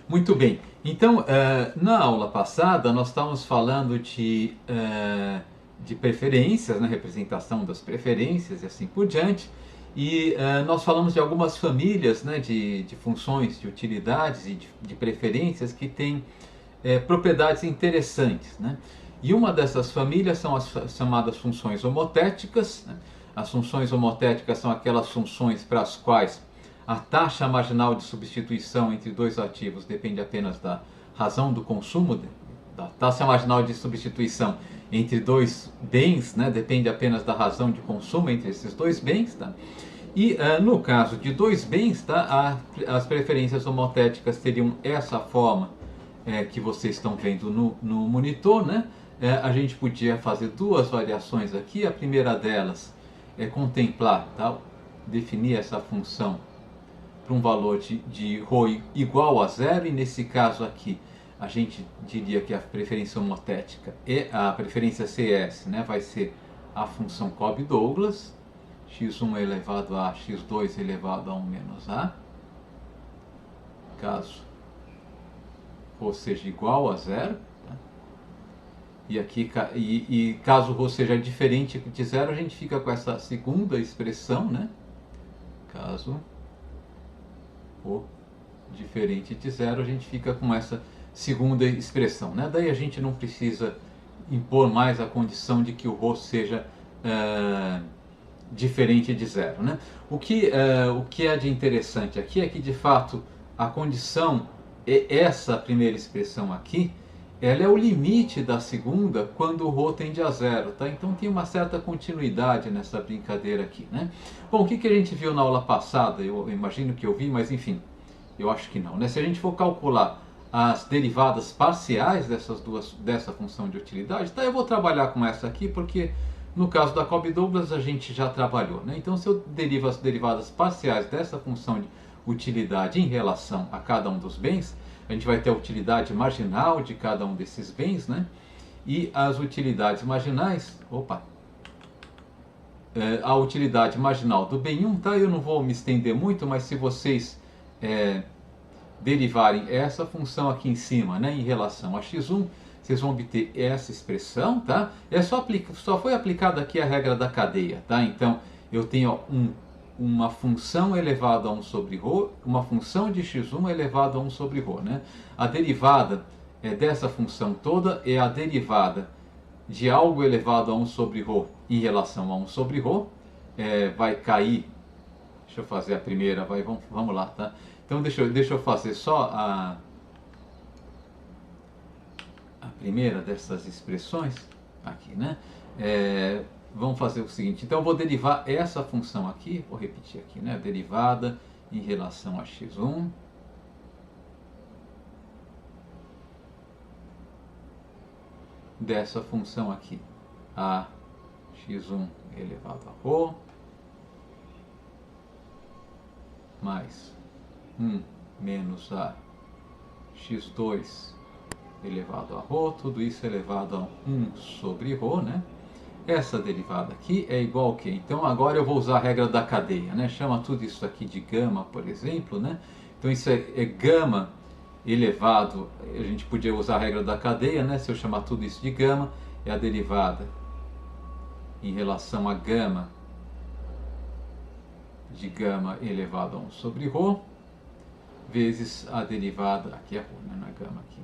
Muito bem. Então, na aula passada, nós estávamos falando de preferências, né, representação das preferências e assim por diante. E nós falamos de algumas famílias, né, de funções, de utilidades e de preferências que têm propriedades interessantes, né? E uma dessas famílias são as chamadas funções homotéticas, né? As funções homotéticas são aquelas funções para as quais a taxa marginal de substituição entre dois ativos depende apenas da razão do consumo, da taxa marginal de substituição entre dois bens, né, depende apenas da razão de consumo entre esses dois bens. Tá? E no caso de dois bens, tá, as preferências homotéticas teriam essa forma que vocês estão vendo no monitor. Né? A gente podia fazer duas variações aqui. A primeira delas é contemplar, tá, definir essa função para um valor de ρ igual a zero, e nesse caso aqui a gente diria que a preferência homotética é a preferência CS, né, vai ser a função Cobb-Douglas, x1 elevado a x2 elevado a 1 menos a, caso ρ seja igual a zero, tá? E aqui caso ρ seja diferente de zero, a gente fica com essa segunda expressão, né, caso ou diferente de zero, a gente fica com essa segunda expressão, né? Daí a gente não precisa impor mais a condição de que o ρ seja diferente de zero, né? O que é de interessante aqui é que, de fato, a condição é essa primeira expressão aqui, ela é o limite da segunda quando o ρ tende a zero, tá? Então tem uma certa continuidade nessa brincadeira aqui, né? Bom, o que a gente viu na aula passada? Eu imagino que eu vi, mas enfim, eu acho que não, né? Se a gente for calcular as derivadas parciais dessa função de utilidade, tá? Eu vou trabalhar com essa aqui porque no caso da Cobb-Douglas a gente já trabalhou, né? Então se eu derivo as derivadas parciais dessa função de utilidade em relação a cada um dos bens, a gente vai ter a utilidade marginal de cada um desses bens, né? E as utilidades marginais, a utilidade marginal do bem 1, tá? Eu não vou me estender muito, mas se vocês derivarem essa função aqui em cima, né, em relação a x1, vocês vão obter essa expressão, tá? Só foi aplicada aqui a regra da cadeia, tá? Então, eu tenho uma função elevada a 1 sobre ρ, uma função de x1 elevado a 1 sobre ρ, né? A derivada dessa função toda é a derivada de algo elevado a 1 sobre ρ em relação a 1 sobre ρ. Vai cair, deixa eu fazer a primeira, vamos lá, tá? Então deixa eu fazer só a primeira dessas expressões aqui, né? Vamos fazer o seguinte, então eu vou derivar essa função aqui, vou repetir aqui, né? Derivada em relação a x1 dessa função aqui, a x1 elevado a ρ mais 1 menos a x2 elevado a ρ, tudo isso elevado a 1 sobre ρ, né? Essa derivada aqui é igual a quê? Então agora eu vou usar a regra da cadeia, né? Chama tudo isso aqui de gama, por exemplo, né? Então isso é gama elevado, a gente podia usar a regra da cadeia, né? Se eu chamar tudo isso de gama, é a derivada em relação a gama de gama elevado a 1 sobre ρ, vezes a derivada, aqui é ρ, né? Não é gama aqui,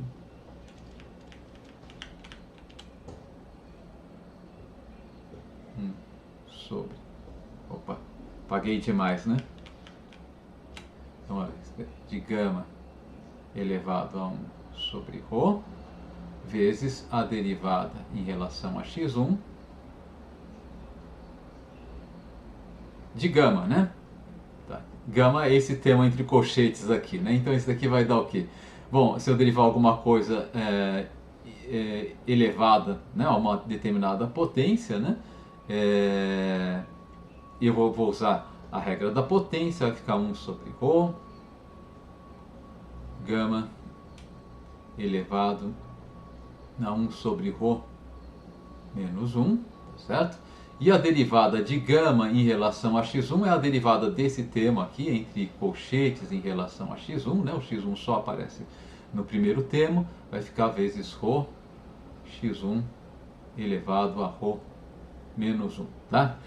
sobre, paguei demais, né? Então, olha, de gama elevado a 1 sobre ρ, vezes a derivada em relação a x1 de gama, né? Tá. Gama é esse termo entre colchetes aqui, né? Então isso daqui vai dar o quê? Bom, se eu derivar alguma coisa elevada, né, a uma determinada potência, né? Eu vou usar a regra da potência, vai ficar 1 sobre ρ, gama elevado a 1 sobre ρ menos 1, tá certo? E a derivada de gama em relação a x1 é a derivada desse termo aqui, entre colchetes em relação a x1, né? O x1 só aparece no primeiro termo, vai ficar vezes Rho x1 elevado a Rho menos 1, tá?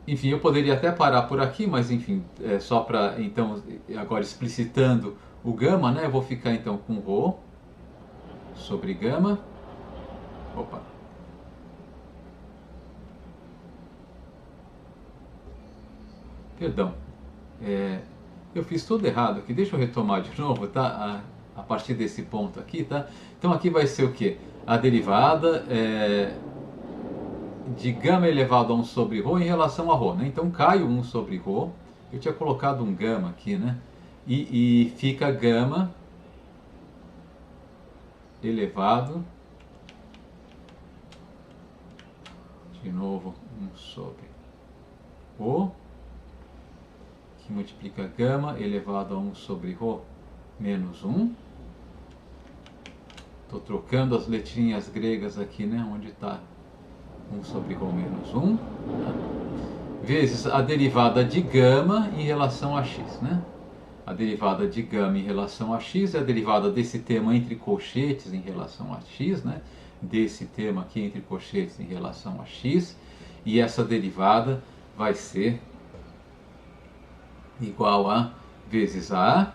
Enfim, eu poderia até parar por aqui, mas enfim, só para, então, agora explicitando o gama, né? Eu vou ficar então com Rho sobre gama. Opa! Perdão, eu fiz tudo errado aqui. Deixa eu retomar de novo, tá? A partir desse ponto aqui, tá? Então aqui vai ser o quê? A derivada de gama elevado a 1 sobre Rho em relação a Rho, né? Então cai o 1 sobre Rho. Eu tinha colocado um gama aqui, né? E fica gama elevado, de novo, 1 sobre Rho, que multiplica gama elevado a 1 sobre Rho menos 1. Estou trocando as letrinhas gregas aqui, né? Onde está 1 sobre Rho menos 1. Tá? Vezes a derivada de gama em relação a x, né? A derivada de gama em relação a x é a derivada desse termo entre colchetes em relação a x, né? Desse termo aqui entre colchetes em relação a x. E essa derivada vai ser igual a vezes a,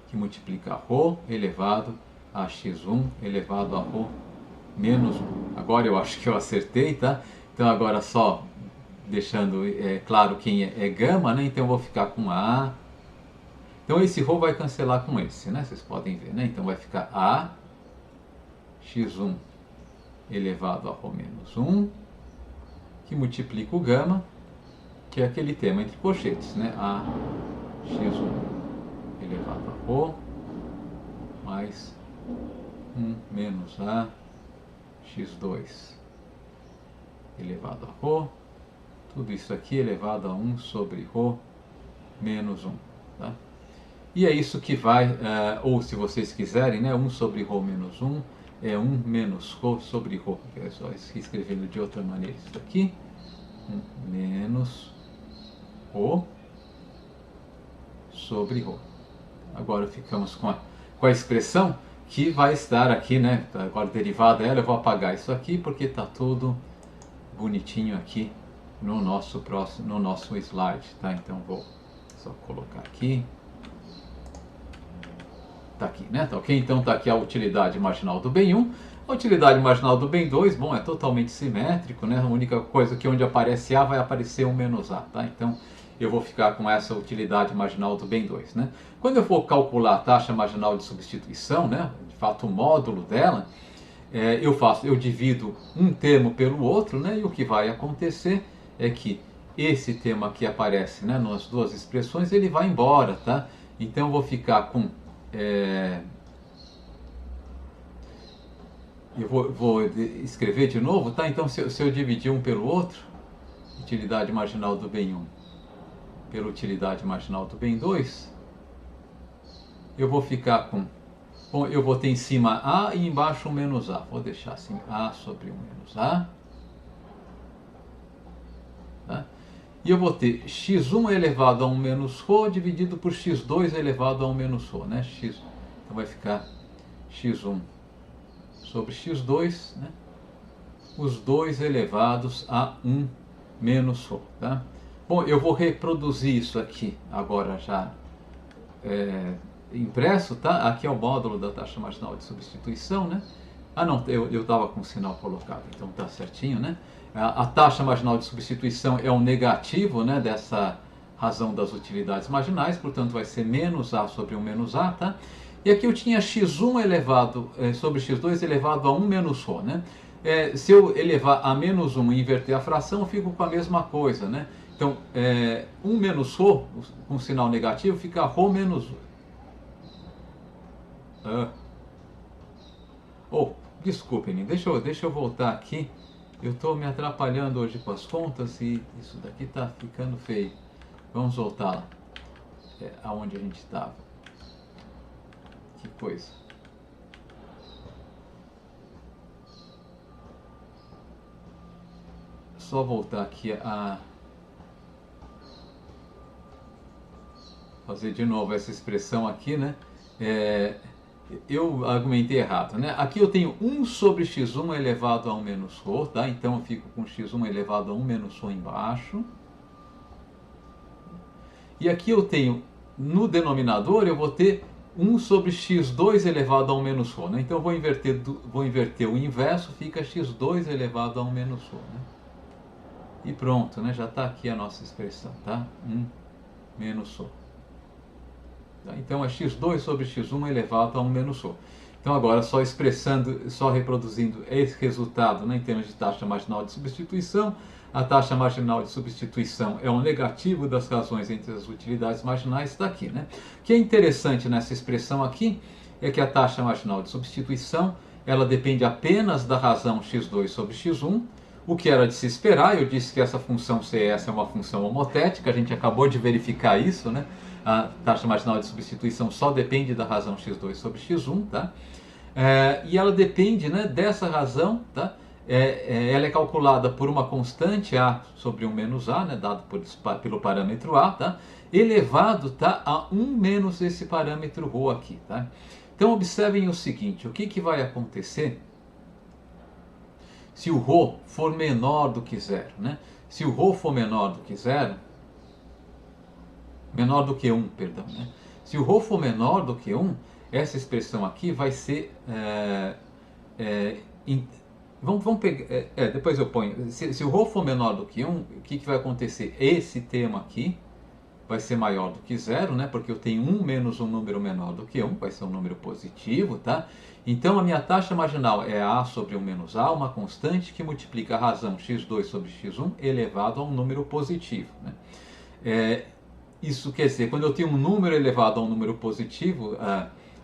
que multiplica Rho elevado a x1 elevado a Rho menos 1. Agora eu acho que eu acertei, tá? Então agora só deixando claro quem é gama, né? Então eu vou ficar com A. Então esse Rho vai cancelar com esse, né? Vocês podem ver, né? Então vai ficar A x1 elevado a Rho menos 1, que multiplica o gama, que é aquele termo entre colchetes, né? A x1 elevado a Rho mais 1 menos A x2 elevado a Rho, tudo isso aqui elevado a 1 sobre Rho menos 1, tá? E é isso que vai, ou se vocês quiserem, né, 1 sobre Rho menos 1 é 1 menos Rho sobre Rho. É só escrevendo de outra maneira isso aqui. 1 menos Rho sobre Rho. Agora ficamos com a expressão que vai estar aqui, né? Agora derivada dela, eu vou apagar isso aqui porque está tudo bonitinho aqui no nosso slide, tá? Então vou só colocar aqui. Tá aqui, né? Tá ok? Então tá aqui a utilidade marginal do bem 1. A utilidade marginal do bem 2, bom, é totalmente simétrico, né? A única coisa que onde aparece A vai aparecer 1 menos A, tá? Então eu vou ficar com essa utilidade marginal do bem 2, né? Quando eu for calcular a taxa marginal de substituição, né? De fato o módulo dela, eu divido um termo pelo outro, né? E o que vai acontecer é que esse termo aqui aparece, né? Nas duas expressões, ele vai embora, tá? Então eu vou ficar com eu vou escrever de novo, tá? Então se eu dividir um pelo outro, utilidade marginal do bem 1 pela utilidade marginal do bem 2, eu vou ficar com, bom, eu vou ter em cima A e embaixo um menos A. Vou deixar assim, A sobre 1 menos A. Tá? E eu vou ter x1 elevado a 1 menos Rho dividido por x2 elevado a 1 menos Rho, né? Então vai ficar x1 sobre x2, né? Os dois elevados a 1 menos Rho, tá? Bom, eu vou reproduzir isso aqui agora já impresso, tá? Aqui é o módulo da taxa marginal de substituição, né? Ah não, eu estava com o sinal colocado, então tá certinho, né? A taxa marginal de substituição é o negativo, né, dessa razão das utilidades marginais, portanto vai ser menos A sobre 1 menos A, tá? E aqui eu tinha x1 elevado sobre x2 elevado a 1 menos Rho, né? Se eu elevar a menos 1 e inverter a fração, eu fico com a mesma coisa, né? Então, 1 menos Rho, com sinal negativo, fica Rho menos 1. Desculpem, deixa eu voltar aqui. Eu estou me atrapalhando hoje com as contas e isso daqui está ficando feio. Vamos voltar lá, aonde a gente estava. Que coisa. Só voltar aqui a fazer de novo essa expressão aqui, né? Eu argumentei errado, né? Aqui eu tenho 1 sobre x1 elevado a 1 menos ρ, tá? Então eu fico com x1 elevado a 1 menos ρ embaixo. E aqui eu tenho, no denominador, eu vou ter 1 sobre x2 elevado a 1 menos ρ, né? Então eu vou inverter o inverso, fica x2 elevado a 1 menos ρ, né? E pronto, né? Já está aqui a nossa expressão, tá? 1 menos ρ. Então é x2 sobre x1 elevado a 1 menos ρ. Então agora só reproduzindo esse resultado, né, em termos de taxa marginal de substituição, a taxa marginal de substituição é o negativo das razões entre as utilidades marginais, está aqui, né? O que é interessante nessa expressão aqui é que a taxa marginal de substituição ela depende apenas da razão x2 sobre x1, o que era de se esperar. Eu disse que essa função CS é uma função homotética, a gente acabou de verificar isso, né? A taxa marginal de substituição só depende da razão x2 sobre x1, tá? E ela depende, né, dessa razão, tá? Ela é calculada por uma constante A sobre 1 menos A, né, dado pelo parâmetro A, tá? Elevado, tá, a 1 menos esse parâmetro ρ aqui, tá? Então observem o seguinte, o que vai acontecer se o ρ for menor do que zero, né? Se o ρ for menor do que zero, menor do que 1, perdão, né? Se o ρ for menor do que 1, essa expressão aqui vai ser... vamos pegar... depois eu ponho... Se o ρ for menor do que 1, o que vai acontecer? Esse termo aqui vai ser maior do que zero, né? Porque eu tenho 1 menos um número menor do que 1, vai ser um número positivo, tá? Então a minha taxa marginal é A sobre 1 menos A, uma constante que multiplica a razão x2 sobre x1 elevado a um número positivo, né? Isso quer dizer, quando eu tenho um número elevado a um número positivo,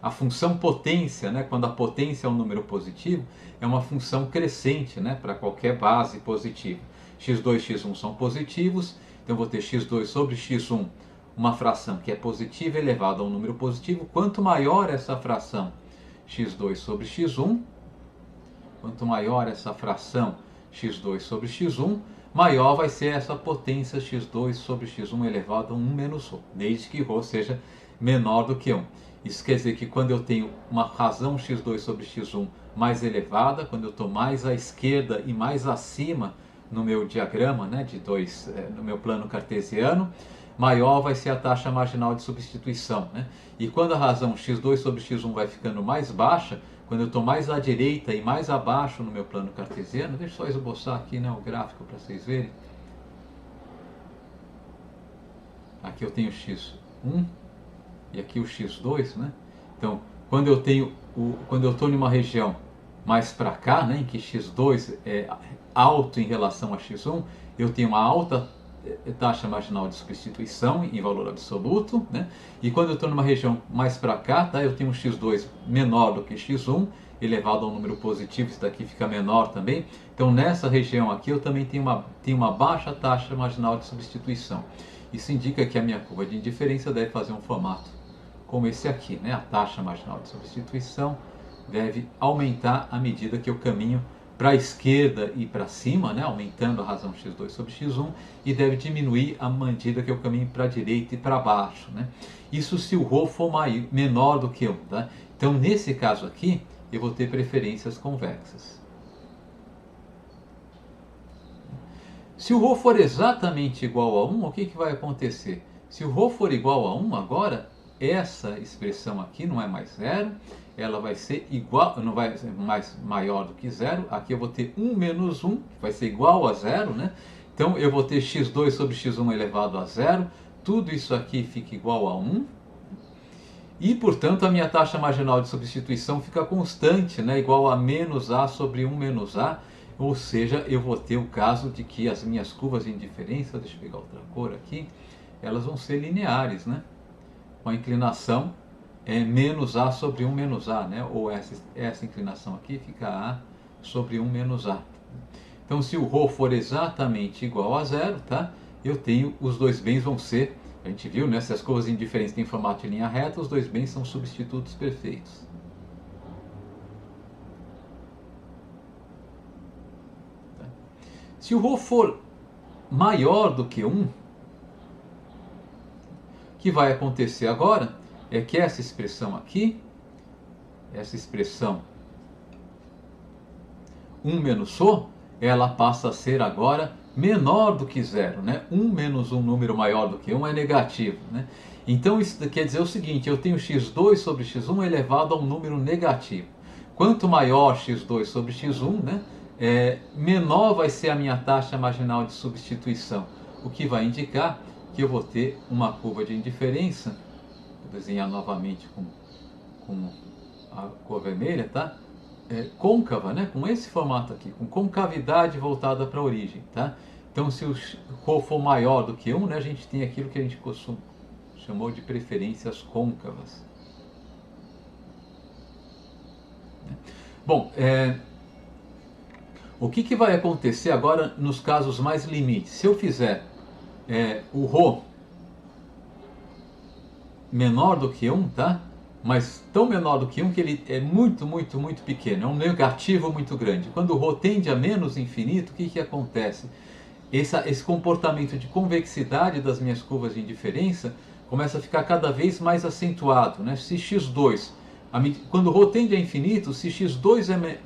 a função potência, né, quando a potência é um número positivo, é uma função crescente, né, para qualquer base positiva. x2 e x1 são positivos, então eu vou ter x2 sobre x1, uma fração que é positiva elevada a um número positivo. Quanto maior essa fração x2 sobre x1, quanto maior essa fração x2 sobre x1, maior vai ser essa potência x2 sobre x1 elevado a 1 menos ρ, desde que ρ seja menor do que 1. Isso quer dizer que quando eu tenho uma razão x2 sobre x1 mais elevada, quando eu estou mais à esquerda e mais acima no meu diagrama, né, no meu plano cartesiano, maior vai ser a taxa marginal de substituição, né? E quando a razão x2 sobre x1 vai ficando mais baixa, quando eu estou mais à direita e mais abaixo no meu plano cartesiano, deixa eu só esboçar aqui, né, o gráfico para vocês verem. Aqui eu tenho x1 e aqui o x2, né? Então, quando eu estou em uma região mais para cá, né, em que x2 é alto em relação a x1, eu tenho uma alta taxa marginal de substituição em valor absoluto, né? E quando eu estou numa região mais para cá, tá, eu tenho um x2 menor do que x1, elevado a um número positivo, isso daqui fica menor também. Então nessa região aqui eu também tenho uma baixa taxa marginal de substituição. Isso indica que a minha curva de indiferença deve fazer um formato como esse aqui, né? A taxa marginal de substituição deve aumentar à medida que eu caminho para a esquerda e para cima, né, aumentando a razão x2 sobre x1, e deve diminuir à medida que eu caminho para a direita e para baixo, né? Isso se o ρ for menor do que 1, tá? Então, nesse caso aqui, eu vou ter preferências convexas. Se o ρ for exatamente igual a 1, o que vai acontecer? Se o ρ for igual a 1, agora, essa expressão aqui não é mais zero, ela vai ser igual, não vai ser mais maior do que zero. Aqui eu vou ter 1 menos 1, que vai ser igual a zero, né? Então eu vou ter x2 sobre x1 elevado a zero. Tudo isso aqui fica igual a 1. E, portanto, a minha taxa marginal de substituição fica constante, né? Igual a menos a sobre 1 menos a. Ou seja, eu vou ter o caso de que as minhas curvas de indiferença, deixa eu pegar outra cor aqui, elas vão ser lineares, né? Com a inclinação menos A sobre 1 menos A, né? Ou essa inclinação aqui fica A sobre 1 menos A. Então, se o ρ for exatamente igual a zero, tá? Eu tenho, os dois bens vão ser, a gente viu, né? Se as curvas indiferentes têm formato de linha reta, os dois bens são substitutos perfeitos. Tá? Se o ρ for maior do que 1, que vai acontecer agora é que essa expressão aqui, essa expressão 1 menos ρ, ela passa a ser agora menor do que zero, né? 1 menos um número maior do que 1 é negativo, né? Então isso quer dizer o seguinte, eu tenho x2 sobre x1 elevado a um número negativo. Quanto maior x2 sobre x1, né, menor vai ser a minha taxa marginal de substituição, o que vai indicar que eu vou ter uma curva de indiferença, vou desenhar novamente com a cor vermelha, tá? Côncava, né? Com esse formato aqui, com concavidade voltada para a origem, tá? Então, se o ρ for maior do que 1, né, a gente tem aquilo que a gente chamou de preferências côncavas. Bom, o que vai acontecer agora nos casos mais limites? Se eu fizer o ρ menor do que 1, tá? Mas tão menor do que 1 que ele é muito, muito, muito pequeno, é um negativo muito grande. Quando o ρ tende a menos infinito, o que acontece? Esse comportamento de convexidade das minhas curvas de indiferença começa a ficar cada vez mais acentuado, né? Se x2, quando o ρ tende a infinito, se x2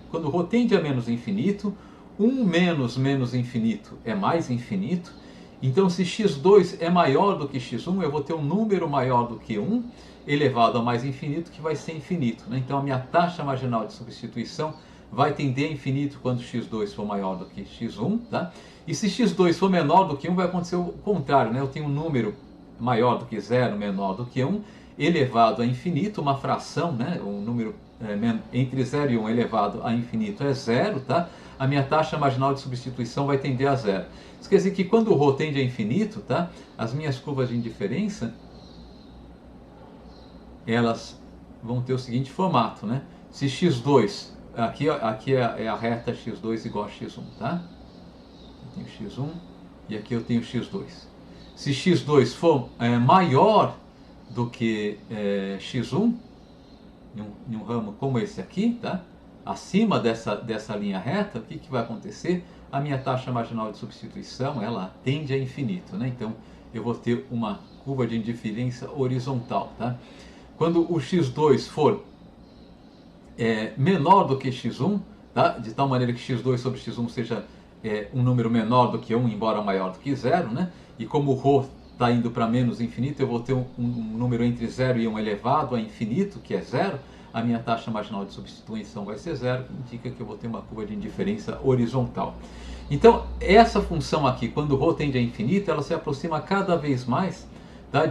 quando o ρ tende a menos infinito, 1 menos infinito é mais infinito. Então, se x2 é maior do que x1, eu vou ter um número maior do que 1 elevado a mais infinito, que vai ser infinito, né? Então, a minha taxa marginal de substituição vai tender a infinito quando x2 for maior do que x1, tá? E se x2 for menor do que 1, vai acontecer o contrário, né? Eu tenho um número maior do que 0, menor do que 1, elevado a infinito, uma fração, né? Um número entre 0 e 1 elevado a infinito é 0, tá? A minha taxa marginal de substituição vai tender a 0. Isso quer dizer que quando o ρ tende a infinito, tá? As minhas curvas de indiferença, elas vão ter o seguinte formato, né? Se x2, aqui é a reta x2 igual a x1, tá? Eu tenho x1 e aqui eu tenho x2. Se x2 for maior do que x1, em um ramo como esse aqui, tá? Acima dessa linha reta, o que vai acontecer? A minha taxa marginal de substituição, ela tende a infinito, né? Então, eu vou ter uma curva de indiferença horizontal, tá? Quando o x2 for menor do que x1, tá? De tal maneira que x2 sobre x1 seja um número menor do que 1, embora maior do que 0, né? E como o ρ está indo para menos infinito, eu vou ter um número entre 0 e 1 elevado a infinito, que é 0, a minha taxa marginal de substituição vai ser 0, que indica que eu vou ter uma curva de indiferença horizontal. Então, essa função aqui, quando o ρ tende a infinito, ela se aproxima cada vez mais, tá,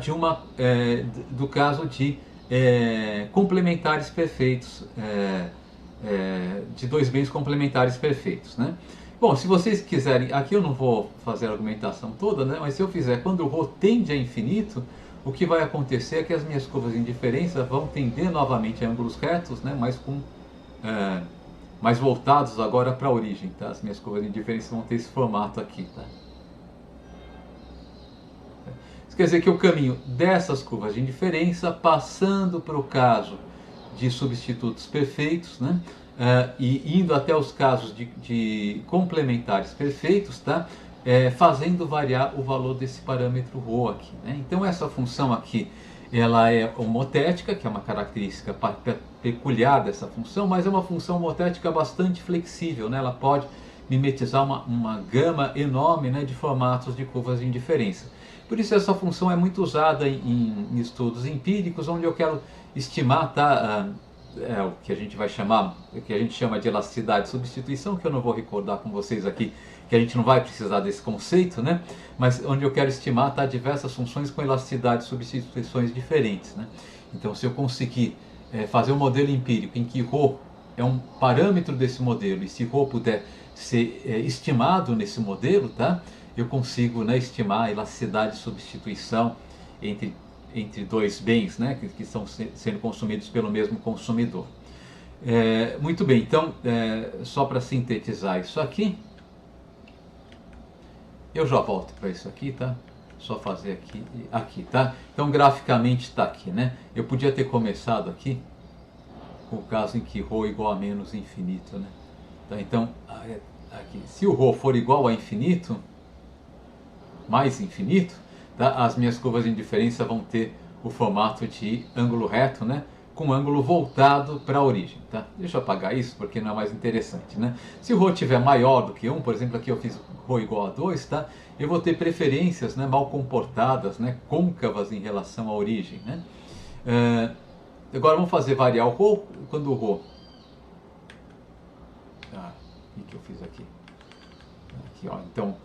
do caso de complementares perfeitos, de dois bens complementares perfeitos, né? Bom, se vocês quiserem, aqui eu não vou fazer a argumentação toda, né? Mas se eu fizer, quando o ρ tende a infinito, o que vai acontecer é que as minhas curvas de indiferença vão tender novamente a ângulos retos, né? Mais voltados agora para a origem, tá? As minhas curvas de indiferença vão ter esse formato aqui, tá? Isso quer dizer que eu caminho dessas curvas de indiferença, passando para o caso de substitutos perfeitos, né? E indo até os casos de complementares perfeitos, tá? Fazendo variar o valor desse parâmetro ρ aqui, né? Então essa função aqui, ela é homotética, que é uma característica peculiar dessa função, mas é uma função homotética bastante flexível, né? Ela pode mimetizar uma gama enorme, né, de formatos de curvas de indiferença. Por isso essa função é muito usada em estudos empíricos, onde eu quero estimar, tá, o que a gente vai chamar, o que a gente chama de elasticidade de substituição, que eu não vou recordar com vocês aqui, que a gente não vai precisar desse conceito, né? Mas onde eu quero estimar, tá, diversas funções com elasticidade de substituições diferentes, né? Então, se eu conseguir fazer um modelo empírico em que ρ é um parâmetro desse modelo, e se ρ puder ser estimado nesse modelo, tá, eu consigo, né, estimar a elasticidade de substituição entre dois bens, né, que estão sendo consumidos pelo mesmo consumidor. Muito bem, então, só para sintetizar isso aqui, eu já volto para isso aqui, tá? Só fazer aqui, tá? Então, graficamente está aqui, né? Eu podia ter começado aqui com o caso em que ρ igual a menos infinito, né? Tá? Então, aqui, se o ρ for igual a infinito, mais infinito, tá? As minhas curvas de indiferença vão ter o formato de ângulo reto, né? Com ângulo voltado para a origem, tá? Deixa eu apagar isso porque não é mais interessante, né? Se o ρ tiver maior do que 1, por exemplo, aqui eu fiz ρ igual a 2, tá? Eu vou ter preferências, né, mal comportadas, né, côncavas em relação à origem, né? Agora vamos fazer variar o ρ quando o ρ... o que eu fiz aqui? Aqui, ó, então,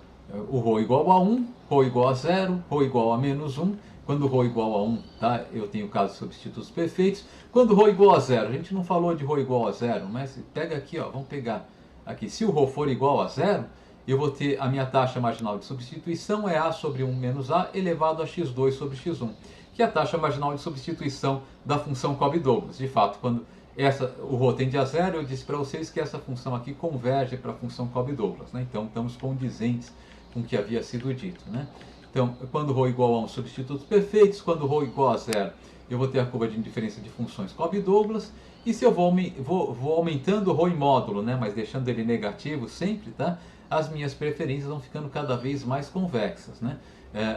o ρ igual a 1, ρ igual a 0, ρ igual a menos 1. Quando ρ igual a 1, tá? Eu tenho o caso de substitutos perfeitos. Quando ρ igual a 0, a gente não falou de ρ igual a 0, mas pega aqui, ó, vamos pegar aqui. Se o ρ for igual a 0, eu vou ter a minha taxa marginal de substituição é A sobre 1 menos A elevado a x2 sobre x1, que é a taxa marginal de substituição da função Cobb-Douglas. De fato, quando o ρ tende a 0, eu disse para vocês que essa função aqui converge para a função Cobb-Douglas, né? Então, estamos condizentes com o que havia sido dito, né? Então, quando ρ igual a 1, substitutos perfeitos. Quando ρ igual a 0, eu vou ter a curva de indiferença de funções Cobb-Douglas. E se eu vou aumentando o ρ em módulo, né, mas deixando ele negativo sempre, tá? As minhas preferências vão ficando cada vez mais convexas, né?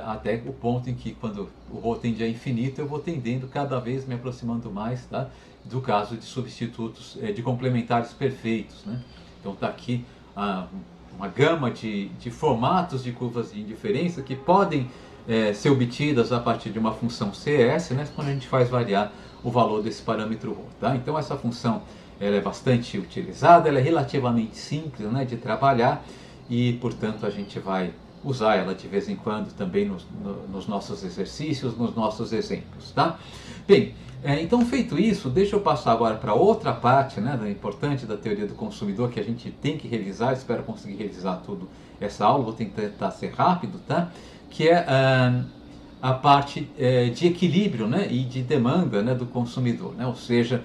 Até o ponto em que, quando o ρ tende a infinito, eu vou tendendo cada vez me aproximando mais, tá? Do caso de substitutos, de complementares perfeitos, né? Então, está aqui uma gama de formatos de curvas de indiferença que podem ser obtidas a partir de uma função CS, né, quando a gente faz variar o valor desse parâmetro ρ. Tá? Então essa função ela é bastante utilizada, ela é relativamente simples, né, de trabalhar e, portanto, a gente vai usar ela de vez em quando também nos nossos exercícios, nos nossos exemplos. Tá? Bem, então, feito isso, deixa eu passar agora para outra parte, né, importante da teoria do consumidor que a gente tem que revisar. Espero conseguir revisar tudo essa aula, vou tentar ser rápido, tá? Que é a parte de equilíbrio, né, e de demanda, né, do consumidor, né? Ou seja,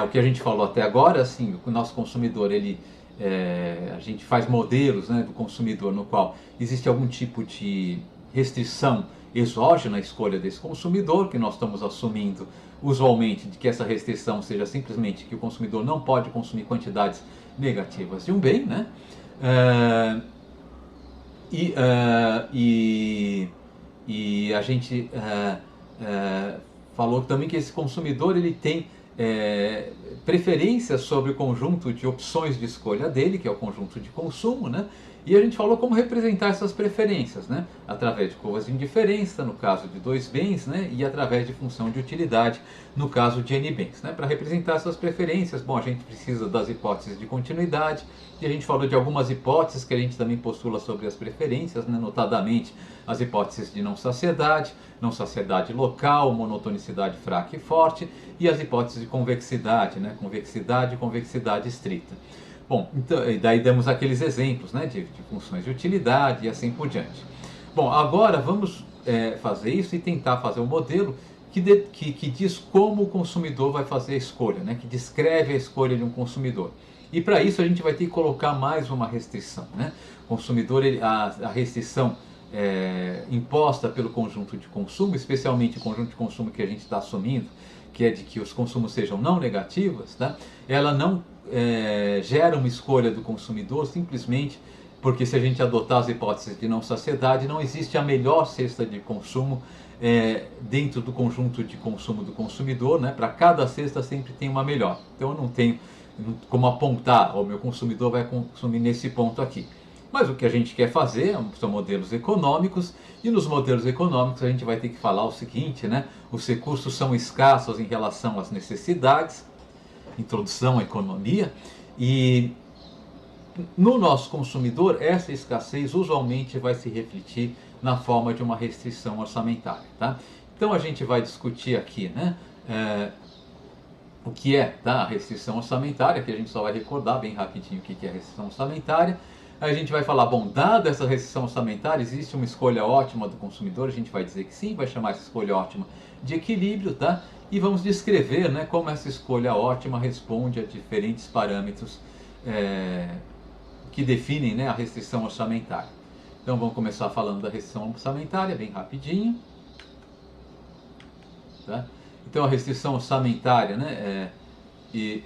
o que a gente falou até agora, assim, o nosso consumidor, a gente faz modelos, né, do consumidor no qual existe algum tipo de restrição exógena à escolha desse consumidor, que nós estamos assumindo usualmente de que essa restrição seja simplesmente que o consumidor não pode consumir quantidades negativas de um bem, né? E a gente falou também que esse consumidor ele tem preferências sobre o conjunto de opções de escolha dele, que é o conjunto de consumo, né? E a gente falou como representar essas preferências, né? Através de curvas de indiferença, no caso de 2 bens, né? E através de função de utilidade, no caso de n bens, né? Para representar essas preferências, bom, a gente precisa das hipóteses de continuidade, e a gente falou de algumas hipóteses que a gente também postula sobre as preferências, né? Notadamente as hipóteses de não saciedade local, monotonicidade fraca e forte, e as hipóteses de convexidade, né? Convexidade e convexidade estrita. Bom, então, daí demos aqueles exemplos, né, de funções de utilidade e assim por diante. Bom, agora vamos fazer isso e tentar fazer um modelo que diz como o consumidor vai fazer a escolha, né, que descreve a escolha de um consumidor. E para isso a gente vai ter que colocar mais uma restrição, né? Consumidor, a restrição imposta pelo conjunto de consumo, especialmente o conjunto de consumo que a gente está assumindo, que é de que os consumos sejam não negativos, tá? Ela não gera uma escolha do consumidor simplesmente porque, se a gente adotar as hipóteses de não saciedade, não existe a melhor cesta de consumo dentro do conjunto de consumo do consumidor, né? Para cada cesta sempre tem uma melhor. Então eu não tenho como apontar, o meu consumidor vai consumir nesse ponto aqui. Mas o que a gente quer fazer são modelos econômicos, e nos modelos econômicos a gente vai ter que falar o seguinte, né? Os recursos são escassos em relação às necessidades, introdução à economia, e no nosso consumidor essa escassez usualmente vai se refletir na forma de uma restrição orçamentária, tá? Então a gente vai discutir aqui, né, o que é, tá, a restrição orçamentária, que a gente só vai recordar bem rapidinho o que é a restrição orçamentária. A gente vai falar, bom, dada essa restrição orçamentária, existe uma escolha ótima do consumidor? A gente vai dizer que sim, vai chamar essa escolha ótima de equilíbrio, tá? E vamos descrever, né, como essa escolha ótima responde a diferentes parâmetros que definem, né, a restrição orçamentária. Então vamos começar falando da restrição orçamentária, bem rapidinho. Tá? Então a restrição orçamentária, né,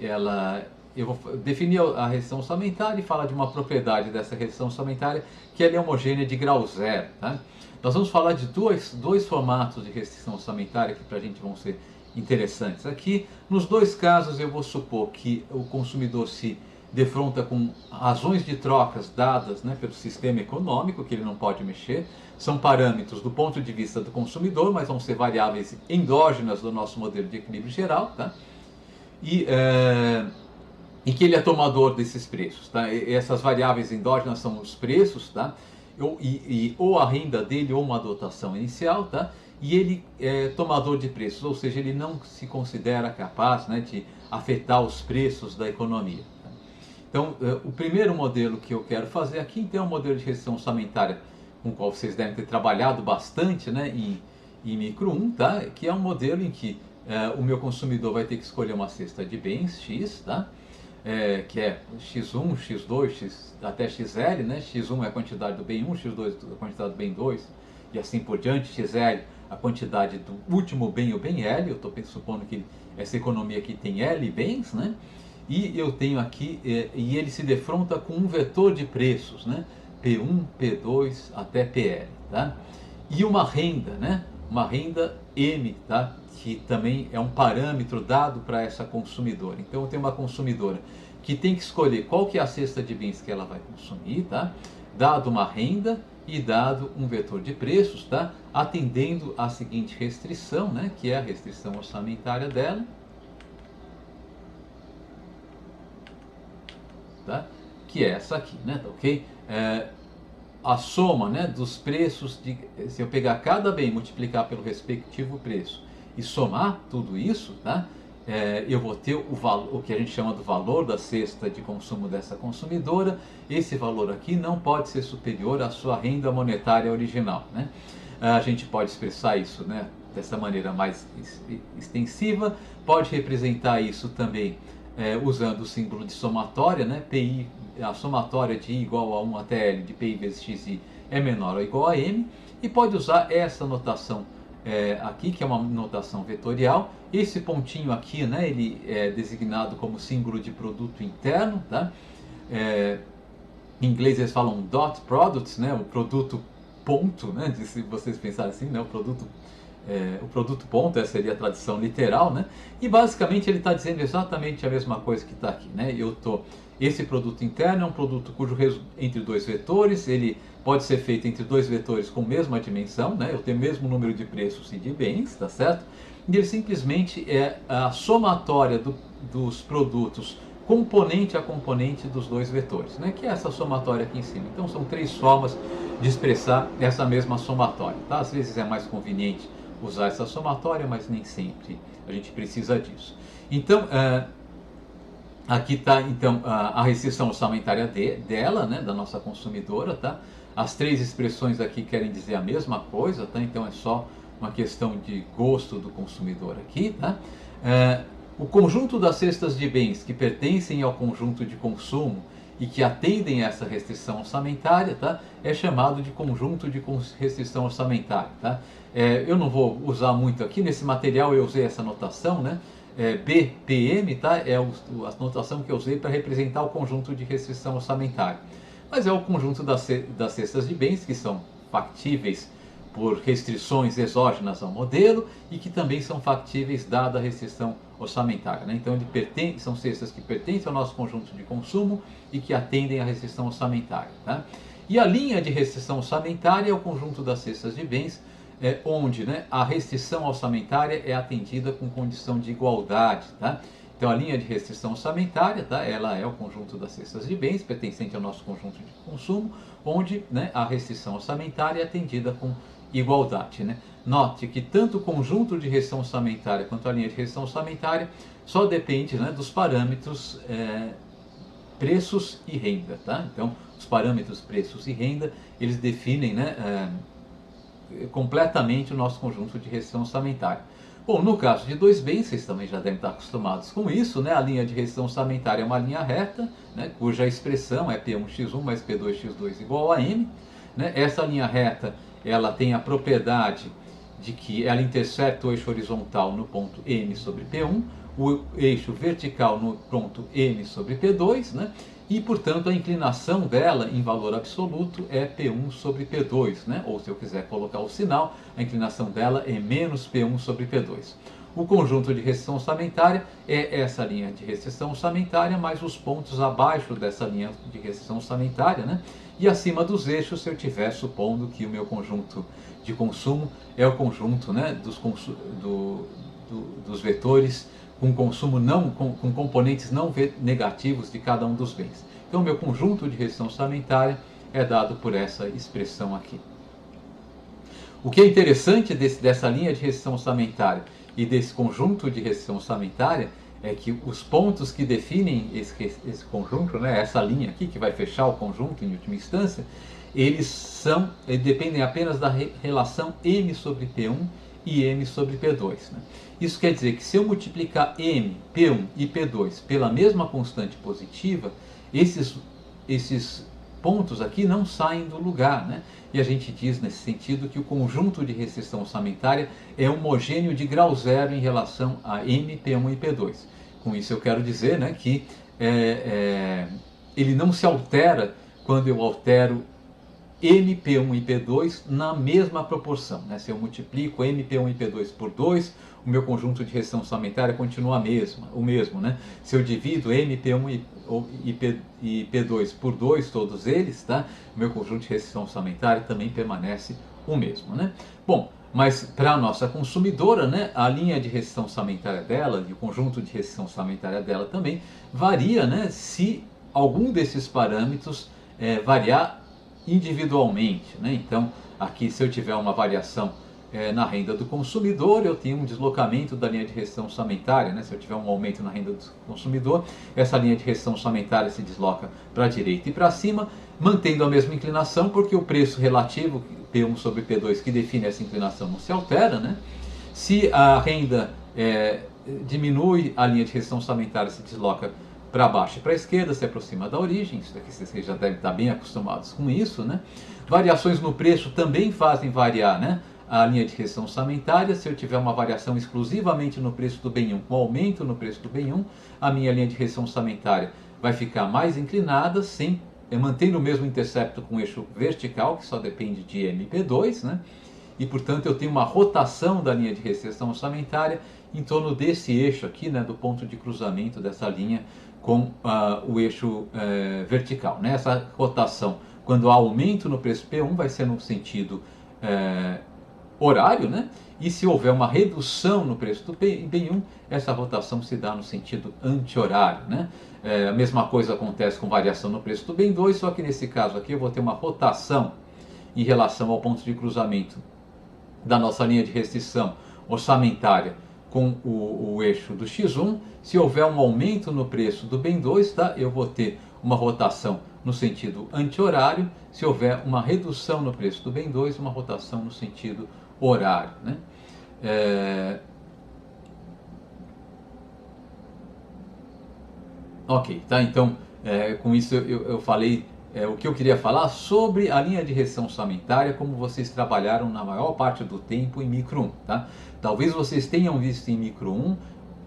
ela eu vou definir a restrição orçamentária e falar de uma propriedade dessa restrição orçamentária, que ela é homogênea de grau zero. Tá? Nós vamos falar de dois formatos de restrição orçamentária que para a gente vão ser interessantes. Aqui, nos dois casos, eu vou supor que o consumidor se defronta com razões de trocas dadas, né, pelo sistema econômico, que ele não pode mexer. São parâmetros do ponto de vista do consumidor, mas vão ser variáveis endógenas do nosso modelo de equilíbrio geral, tá? E que ele é tomador desses preços, tá? E essas variáveis endógenas são os preços, tá? Ou a renda dele ou uma dotação inicial, tá? E ele é tomador de preços, ou seja, ele não se considera capaz, né, de afetar os preços da economia. Tá? Então, o primeiro modelo que eu quero fazer aqui, então, é um modelo de restrição orçamentária com o qual vocês devem ter trabalhado bastante, né, em micro 1, tá? Que é um modelo em que o meu consumidor vai ter que escolher uma cesta de bens X, tá? Que é X1, X2, até XL, né? X1 é a quantidade do bem 1, X2 é a quantidade do bem 2, e assim por diante. XL, a quantidade do último bem, o bem L. Eu estou supondo que essa economia aqui tem L bens, né? E eu tenho aqui, e ele se defronta com um vetor de preços, né? P1, P2 até PL, tá? E uma renda, né? Uma renda M, tá? Que também é um parâmetro dado para essa consumidora. Então eu tenho uma consumidora que tem que escolher qual que é a cesta de bens que ela vai consumir, tá? Dado uma renda e dado um vetor de preços, tá? Atendendo à seguinte restrição, né? Que é a restrição orçamentária dela, tá? Que é essa aqui, né? Tá, ok? A soma, né, dos preços, se eu pegar cada bem e multiplicar pelo respectivo preço e somar tudo isso, tá? Eu vou ter o que a gente chama do valor da cesta de consumo dessa consumidora. Esse valor aqui não pode ser superior à sua renda monetária original, né? A gente pode expressar isso, né, dessa maneira mais extensiva, pode representar isso também usando o símbolo de somatória, né? PI, a somatória de I igual a 1 até L de PI vezes XI é menor ou igual a M, e pode usar essa notação aqui, que é uma notação vetorial. Esse pontinho aqui, né, ele é designado como símbolo de produto interno, tá? Em inglês eles falam dot products, né, o produto ponto, né, se vocês pensarem assim, né, o produto ponto, essa seria a tradução literal, né? E basicamente ele está dizendo exatamente a mesma coisa que está aqui, né? Esse produto interno é um produto cujo entre dois vetores, ele pode ser feito entre dois vetores com a mesma dimensão, né? Eu tenho o mesmo número de preços e de bens, tá certo? E ele simplesmente é a somatória dos produtos componente a componente dos dois vetores, né? Que é essa somatória aqui em cima. Então são três formas de expressar essa mesma somatória, tá? Às vezes é mais conveniente usar essa somatória, mas nem sempre a gente precisa disso. Então, aqui está então a restrição orçamentária dela, né, da nossa consumidora, tá? As três expressões aqui querem dizer a mesma coisa, tá? Então é só uma questão de gosto do consumidor aqui, tá? O conjunto das cestas de bens que pertencem ao conjunto de consumo e que atendem a essa restrição orçamentária, tá? É chamado de conjunto de restrição orçamentária, tá? Eu não vou usar muito aqui, nesse material eu usei essa notação, né? BPM, tá? É a notação que eu usei para representar o conjunto de restrição orçamentária. Mas é o conjunto das cestas de bens que são factíveis por restrições exógenas ao modelo e que também são factíveis dada a restrição orçamentária, né? Então são cestas que pertencem ao nosso conjunto de consumo e que atendem à restrição orçamentária, tá? E a linha de restrição orçamentária é o conjunto das cestas de bens onde, né, a restrição orçamentária é atendida com condição de igualdade, tá? Então a linha de restrição orçamentária, tá, ela é o conjunto das cestas de bens pertencente ao nosso conjunto de consumo, onde, né, a restrição orçamentária é atendida com igualdade, né? Note que tanto o conjunto de restrição orçamentária quanto a linha de restrição orçamentária só depende, né, dos parâmetros preços e renda, tá? Então os parâmetros preços e renda, eles definem, né, completamente o nosso conjunto de restrição orçamentária. Bom, no caso de dois bens, vocês também já devem estar acostumados com isso, né? A linha de restrição orçamentária é uma linha reta, né, cuja expressão é P1x1 mais P2x2 igual a M, né? Essa linha reta, ela tem a propriedade de que ela intercepta o eixo horizontal no ponto M sobre P1, o eixo vertical no ponto M sobre P2, né? E, portanto, a inclinação dela em valor absoluto é P1 sobre P2, né? Ou, se eu quiser colocar o sinal, a inclinação dela é menos P1 sobre P2. O conjunto de restrição orçamentária é essa linha de restrição orçamentária mais os pontos abaixo dessa linha de restrição orçamentária, né? E acima dos eixos, se eu estiver supondo que o meu conjunto de consumo é o conjunto, né, dos vetores com consumo não, com componentes não negativos de cada um dos bens. Então, o meu conjunto de restrição orçamentária é dado por essa expressão aqui. O que é interessante dessa linha de restrição orçamentária e desse conjunto de restrição orçamentária é que os pontos que definem esse conjunto, né, essa linha aqui que vai fechar o conjunto em última instância, eles dependem apenas da relação M sobre P1 e M sobre P2. Né? Isso quer dizer que se eu multiplicar M, P1 e P2 pela mesma constante positiva, esses pontos aqui não saem do lugar, né? E a gente diz nesse sentido que o conjunto de restrição orçamentária é homogêneo de grau zero em relação a M, P1 e P2. Com isso eu quero dizer, né, que ele não se altera quando eu altero M, P1 e P2 na mesma proporção. Né? Se eu multiplico M, P1 e P2 por 2, o meu conjunto de restrição orçamentária continua o mesmo. Né? Se eu divido M, P1 e P2 por 2, todos eles, tá? O meu conjunto de restrição orçamentária também permanece o mesmo. Né? Bom, mas para a nossa consumidora, né, a linha de restrição orçamentária dela e o conjunto de restrição orçamentária dela também varia, né, se algum desses parâmetros variar individualmente. Né? Então, aqui, se eu tiver uma variação na renda do consumidor, eu tenho um deslocamento da linha de restrição orçamentária. Né? Se eu tiver um aumento na renda do consumidor, essa linha de restrição orçamentária se desloca para a direita e para cima, mantendo a mesma inclinação, porque o preço relativo, P1 sobre P2, que define essa inclinação, não se altera. Né? Se a renda diminui, a linha de restrição orçamentária se desloca para baixo e para a esquerda, se aproxima da origem. Isso daqui vocês já devem estar bem acostumados com isso. Né? Variações no preço também fazem variar, né, a linha de restrição orçamentária. Se eu tiver uma variação exclusivamente no preço do bem 1, um aumento no preço do bem 1, a minha linha de restrição orçamentária vai ficar mais inclinada, mantendo o mesmo intercepto com o eixo vertical, que só depende de MP2, né? E, portanto, eu tenho uma rotação da linha de restrição orçamentária em torno desse eixo aqui, né, do ponto de cruzamento dessa linha com o eixo vertical. Né? Essa rotação, quando há aumento no preço P1, vai ser no sentido horário, né? E se houver uma redução no preço do bem 1, essa rotação se dá no sentido anti-horário. Né? A mesma coisa acontece com variação no preço do bem 2, só que nesse caso aqui eu vou ter uma rotação em relação ao ponto de cruzamento da nossa linha de restrição orçamentária com o eixo do X1. Se houver um aumento no preço do bem 2, tá? Eu vou ter uma rotação no sentido anti-horário. Se houver uma redução no preço do bem 2, uma rotação no sentido horário. Né? Ok, tá? Então, com isso eu falei o que eu queria falar sobre a linha de restrição orçamentária, como vocês trabalharam na maior parte do tempo em micro 1. Tá? Talvez vocês tenham visto em micro 1,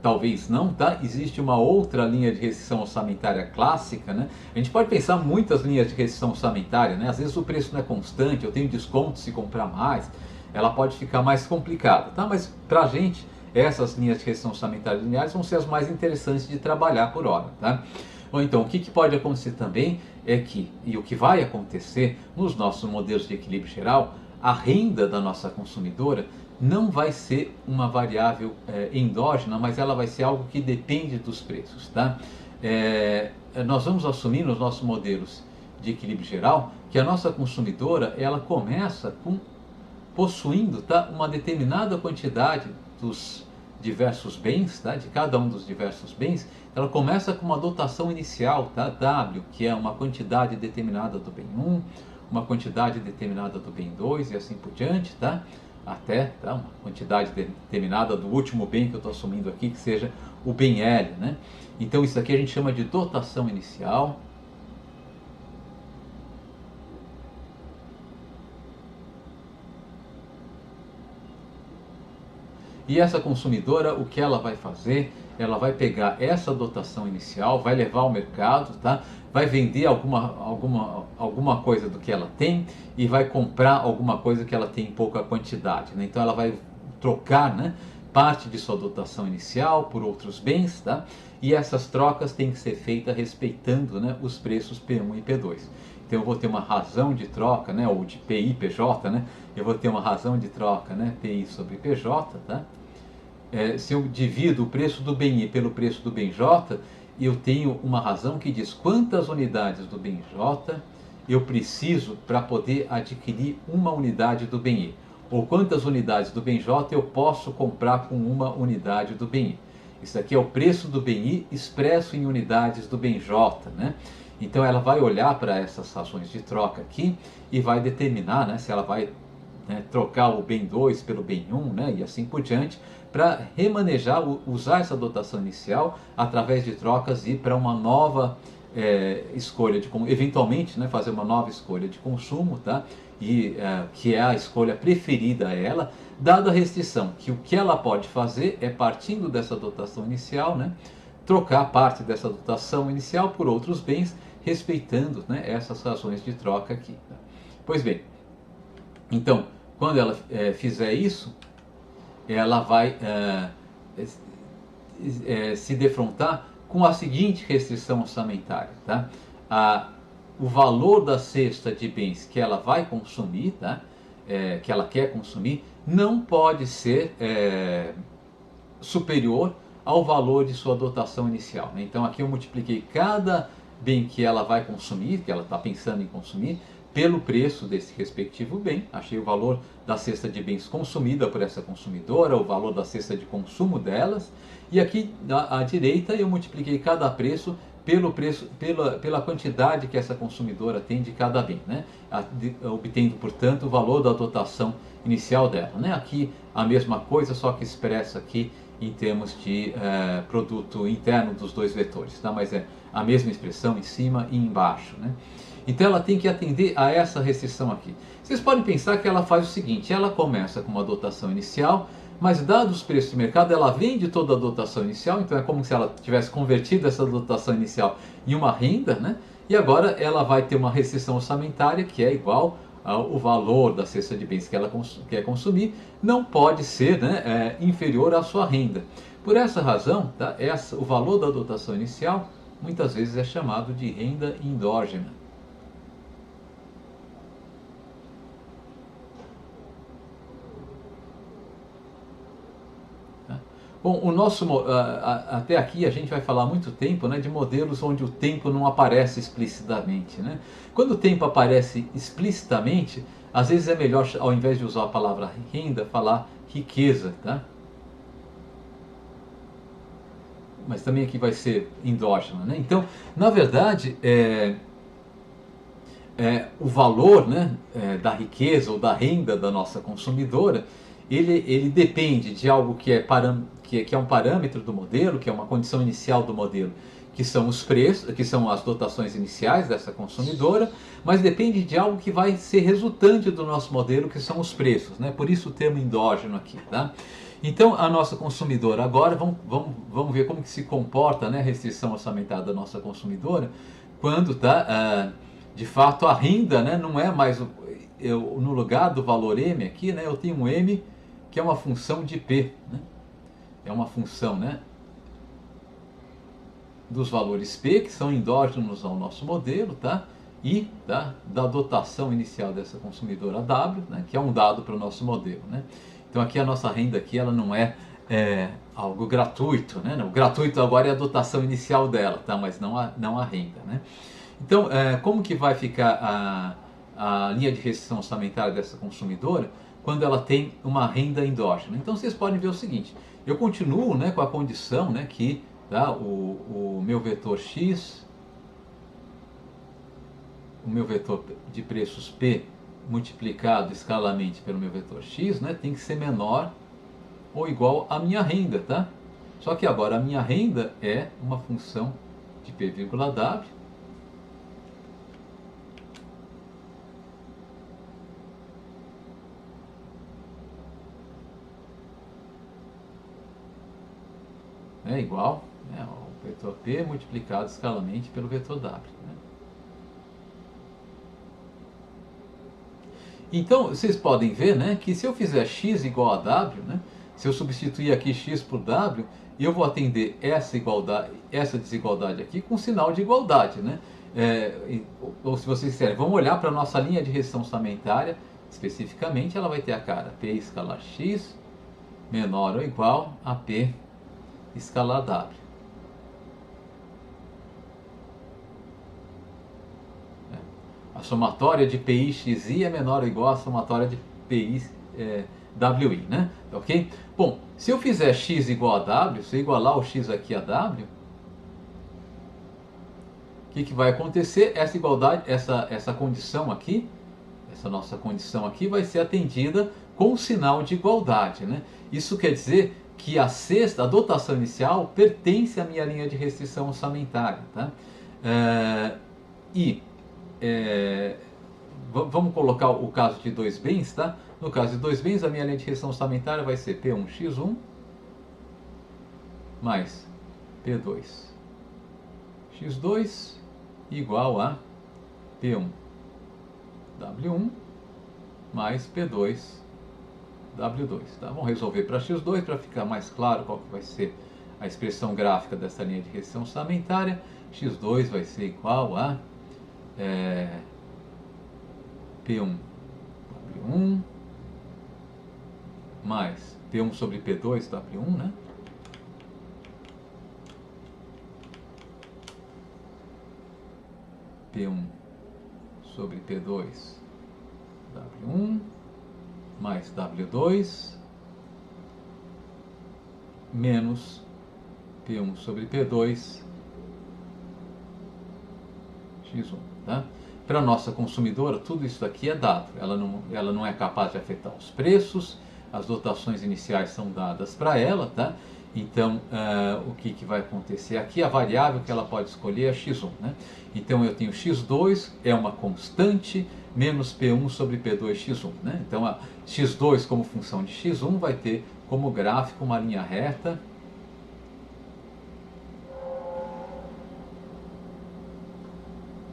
talvez não, tá? Existe uma outra linha de restrição orçamentária clássica, né? A gente pode pensar muitas linhas de restrição orçamentária, né? Às vezes o preço não é constante, eu tenho desconto se comprar mais, ela pode ficar mais complicada, tá? Mas pra gente, essas linhas de restrição orçamentária lineares vão ser as mais interessantes de trabalhar por hora, tá? Ou então, o que pode acontecer também é que, e o que vai acontecer nos nossos modelos de equilíbrio geral, a renda da nossa consumidora não vai ser uma variável endógena, mas ela vai ser algo que depende dos preços. Tá? Nós vamos assumir nos nossos modelos de equilíbrio geral que a nossa consumidora ela começa possuindo, tá, uma determinada quantidade dos diversos bens, tá, de cada um dos diversos bens. Ela começa com uma dotação inicial, tá, W, que é uma quantidade determinada do bem 1, uma quantidade determinada do bem 2 e assim por diante, tá? Até uma quantidade determinada do último bem que eu estou assumindo aqui, que seja o bem L. Né? Então isso aqui a gente chama de dotação inicial. E essa consumidora, o que ela vai fazer? Ela vai pegar essa dotação inicial, vai levar ao mercado, tá? Vai vender alguma coisa do que ela tem e vai comprar alguma coisa que ela tem em pouca quantidade, né? Então ela vai trocar, né, parte de sua dotação inicial por outros bens, tá? E essas trocas têm que ser feitas respeitando, né, os preços P1 e P2. Então eu vou ter uma razão de troca, né, ou de PI, PJ, né? Eu vou ter uma razão de troca, né, PI sobre PJ, tá? Se eu divido o preço do bem I pelo preço do bem J, eu tenho uma razão que diz quantas unidades do bem J eu preciso para poder adquirir uma unidade do bem I, ou quantas unidades do bem J eu posso comprar com uma unidade do bem I. Isso aqui é o preço do bem I expresso em unidades do bem J, né? Então ela vai olhar para essas razões de troca aqui e vai determinar, né, se ela vai, né, trocar o bem 2 pelo bem 1, né, e assim por diante, para remanejar, usar essa dotação inicial através de trocas e para uma nova escolha de, eventualmente, né, fazer uma nova escolha de consumo, tá? E que é a escolha preferida a ela, dada a restrição que o que ela pode fazer é, partindo dessa dotação inicial, né, trocar parte dessa dotação inicial por outros bens, respeitando, né, essas razões de troca aqui. Tá? Pois bem, então, quando ela fizer isso, ela vai se defrontar com a seguinte restrição orçamentária, tá? O valor da cesta de bens que ela vai consumir, tá? Que ela quer consumir, não pode ser superior ao valor de sua dotação inicial, né? Então aqui eu multipliquei cada bem que ela vai consumir, que ela está pensando em consumir, pelo preço desse respectivo bem. Achei o valor da cesta de bens consumida por essa consumidora, o valor da cesta de consumo delas, e aqui à direita eu multipliquei cada preço pela quantidade que essa consumidora tem de cada bem, né? Obtendo, portanto, o valor da dotação inicial dela, né? Aqui a mesma coisa, só que expressa aqui em termos de produto interno dos dois vetores, tá? Mas é a mesma expressão em cima e embaixo, né? Então ela tem que atender a essa restrição aqui. Vocês podem pensar que ela faz o seguinte: ela começa com uma dotação inicial, mas dados os preços de mercado, ela vende toda a dotação inicial, então é como se ela tivesse convertido essa dotação inicial em uma renda, né? E agora ela vai ter uma restrição orçamentária que é igual ao valor da cesta de bens que ela quer consumir, não pode ser, né, inferior à sua renda. Por essa razão, tá, o valor da dotação inicial muitas vezes é chamado de renda endógena. Bom, até aqui a gente vai falar muito tempo, né, de modelos onde o tempo não aparece explicitamente, né? Quando o tempo aparece explicitamente, às vezes é melhor, ao invés de usar a palavra renda, falar riqueza, tá? Mas também aqui vai ser endógena, né? Então, na verdade, o valor, né, da riqueza ou da renda da nossa consumidora, ele depende de algo que é um parâmetro do modelo, que é uma condição inicial do modelo, que são os preços, que são as dotações iniciais dessa consumidora, mas depende de algo que vai ser resultante do nosso modelo, que são os preços, né? Por isso o termo endógeno aqui, tá? Então a nossa consumidora agora, vamos ver como que se comporta, né, a restrição orçamentária da nossa consumidora, quando tá, de fato a renda, né, não é mais no lugar do valor M aqui, né, eu tenho um M que é uma função de P, né? É uma função, né, dos valores P, que são endógenos ao nosso modelo, tá? E da dotação inicial dessa consumidora W, né, que é um dado para o nosso modelo, né? Então aqui a nossa renda aqui, ela não é algo gratuito, né? O gratuito agora é a dotação inicial dela, tá? Mas não a renda, né? Então, como que vai ficar a linha de restrição orçamentária dessa consumidora quando ela tem uma renda endógena? Então vocês podem ver o seguinte: eu continuo, né, com a condição, né, que o meu vetor X, o meu vetor de preços P multiplicado escalarmente pelo meu vetor X, né, tem que ser menor ou igual à minha renda, tá? Só que agora a minha renda é uma função de P, W, é igual, né, o vetor P multiplicado escalarmente pelo vetor W. Né? Então, vocês podem ver, né, que se eu fizer x igual a w, né, se eu substituir aqui x por w, eu vou atender essa igualdade, essa desigualdade aqui com sinal de igualdade. Né? Ou se vocês quiserem, vamos olhar para a nossa linha de restrição orçamentária, especificamente ela vai ter a cara P escalar x menor ou igual a P escalar W. A somatória de PI xi é menor ou igual à somatória de PI WI, né? Ok? Bom, se eu fizer x igual a W, se eu igualar o x aqui a W, o que vai acontecer? Essa igualdade, essa condição aqui, essa nossa condição aqui vai ser atendida com o sinal de igualdade, né? Isso quer dizer que a dotação inicial pertence à minha linha de restrição orçamentária, tá? Vamos colocar o caso de dois bens, tá? No caso de dois bens, a minha linha de restrição orçamentária vai ser P1x1 mais P2x2 igual a P1W1 mais P2W2. Tá? Vamos resolver para x2 para ficar mais claro qual que vai ser a expressão gráfica dessa linha de restrição orçamentária. x2 vai ser igual a P1W1 mais P1 sobre P2W1, né? P1 sobre P2W1 mais W2 menos P1 sobre P2 x1, tá? Para a nossa consumidora, tudo isso aqui é dado. Ela não é capaz de afetar os preços, as dotações iniciais são dadas para ela, tá? Então, o que vai acontecer aqui? A variável que ela pode escolher é x1, né? Então, eu tenho x2, é uma constante, menos P1 sobre P2x1, né? Então, a x2 como função de x1 vai ter como gráfico uma linha reta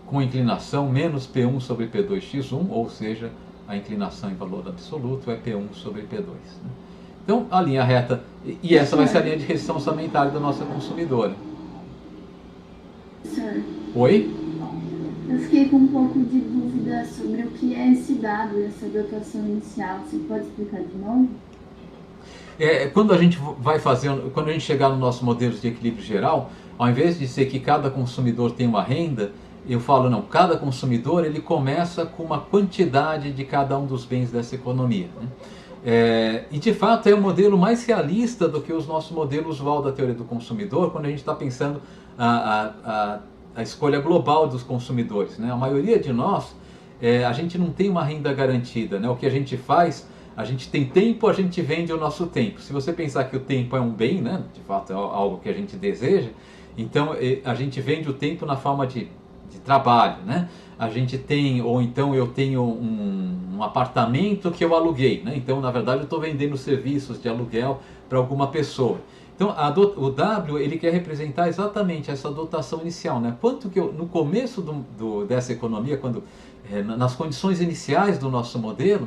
com inclinação menos P1 sobre P2x1, ou seja, a inclinação em valor absoluto é P1 sobre P2. Né? Então, a linha reta, e essa vai ser a linha de restrição orçamentária da nossa consumidora. Senhor, Oi? eu fiquei com um pouco de dúvida sobre o que é esse dado, essa dotação inicial. Você pode explicar de novo? Quando a gente vai fazendo, quando a gente chegar no nosso modelo de equilíbrio geral, ao invés de ser que cada consumidor tem uma renda, eu falo, não, cada consumidor ele começa com uma quantidade de cada um dos bens dessa economia. Né? E de fato é o modelo mais realista do que os nossos modelos usual da teoria do consumidor, quando a gente está pensando a escolha global dos consumidores. Né? A maioria de nós, a gente não tem uma renda garantida. Né? O que a gente faz, a gente tem tempo, a gente vende o nosso tempo. Se você pensar que o tempo é um bem, né? De fato é algo que a gente deseja, então a gente vende o tempo na forma de trabalho, né? A gente tem, ou então eu tenho um apartamento que eu aluguei, né? Então, na verdade, eu estou vendendo serviços de aluguel para alguma pessoa. Então, o W, ele quer representar exatamente essa dotação inicial, né? Quanto que eu, no começo dessa economia, nas condições iniciais do nosso modelo,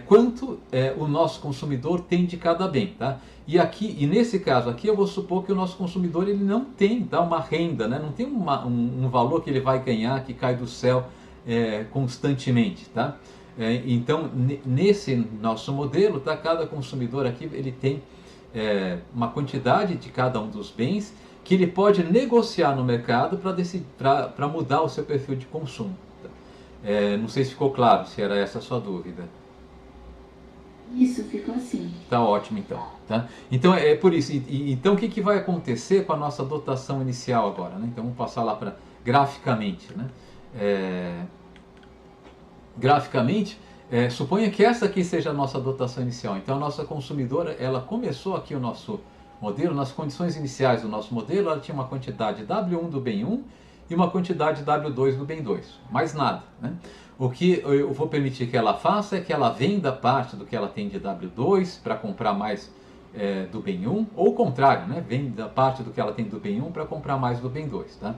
quanto o nosso consumidor tem de cada bem, tá? E nesse caso aqui eu vou supor que o nosso consumidor ele não tem, tá, uma renda, né? Não tem um valor que ele vai ganhar que cai do céu constantemente, tá? Então nesse nosso modelo, tá, cada consumidor aqui ele tem uma quantidade de cada um dos bens que ele pode negociar no mercado para mudar o seu perfil de consumo. Tá? Não sei se ficou claro, se era essa a sua dúvida. Isso, ficou assim. Tá ótimo então. Tá? Então é por isso. Então o que vai acontecer com a nossa dotação inicial agora? Né? Então vamos passar lá para graficamente. Né? Graficamente, suponha que essa aqui seja a nossa dotação inicial. Então a nossa consumidora, ela começou aqui o nosso modelo, nas condições iniciais do nosso modelo, ela tinha uma quantidade W1 do bem 1 e uma quantidade W2 do bem 2. Mais nada. Né? O que eu vou permitir que ela faça é que ela venda parte do que ela tem de W2 para comprar mais do bem 1, ou o contrário, né? Vem da parte do que ela tem do bem 1 para comprar mais do bem 2. Tá?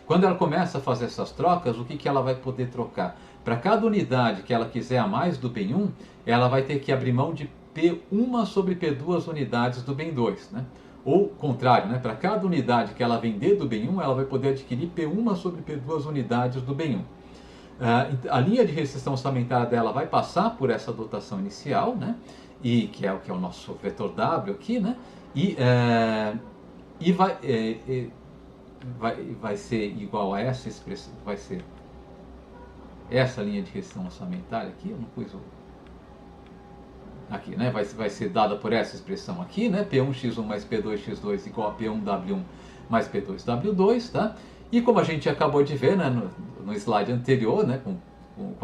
Quando ela começa a fazer essas trocas, o que ela vai poder trocar? Para cada unidade que ela quiser a mais do bem 1, ela vai ter que abrir mão de P1 sobre P2 unidades do bem 2. Né? Ou contrário, né? Para cada unidade que ela vender do bem 1, ela vai poder adquirir P1 sobre P2 unidades do bem 1. A linha de restrição orçamentária dela vai passar por essa dotação inicial, né? E que é o nosso vetor W aqui, né? E vai ser igual a essa expressão, vai ser essa linha de restrição orçamentária aqui, eu não pus aqui, né? Vai ser dada por essa expressão aqui, né? P1x1 mais P2x2 igual a P1W1 mais P2W2, tá? E como a gente acabou de ver, né, no slide anterior, né, com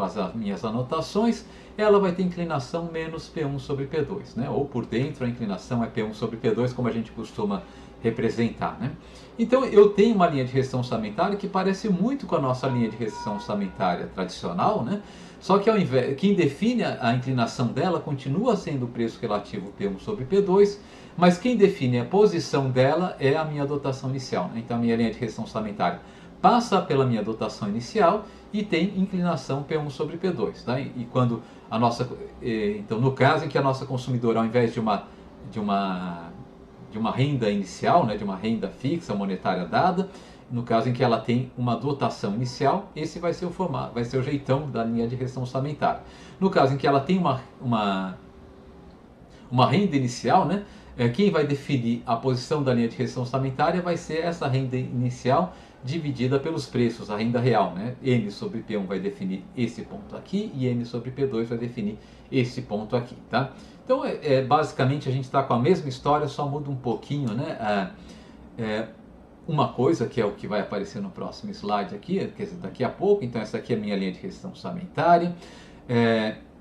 as minhas anotações, ela vai ter inclinação menos P1 sobre P2, né? Ou por dentro a inclinação é P1 sobre P2, como a gente costuma representar, né? Então eu tenho uma linha de restrição orçamentária que parece muito com a nossa linha de restrição orçamentária tradicional, né? Só que ao invés, quem define a inclinação dela continua sendo o preço relativo P1 sobre P2, mas quem define a posição dela é a minha dotação inicial, né? Então a minha linha de restrição orçamentária passa pela minha dotação inicial e tem inclinação P1 sobre P2, tá? E quando a nossa, então no caso em que a nossa consumidora, ao invés de uma renda inicial, né, de uma renda fixa monetária dada, no caso em que ela tem uma dotação inicial, esse vai ser o formato, vai ser o jeitão da linha de restrição orçamentária. No caso em que ela tem uma renda inicial, né, quem vai definir a posição da linha de restrição orçamentária vai ser essa renda inicial dividida pelos preços, a renda real, né? N sobre P1 vai definir esse ponto aqui e N sobre P2 vai definir esse ponto aqui, tá? Então, basicamente a gente está com a mesma história, só muda um pouquinho, né? Uma coisa que é o que vai aparecer no próximo slide aqui, quer dizer, daqui a pouco. Então essa aqui é a minha linha de restrição orçamentária.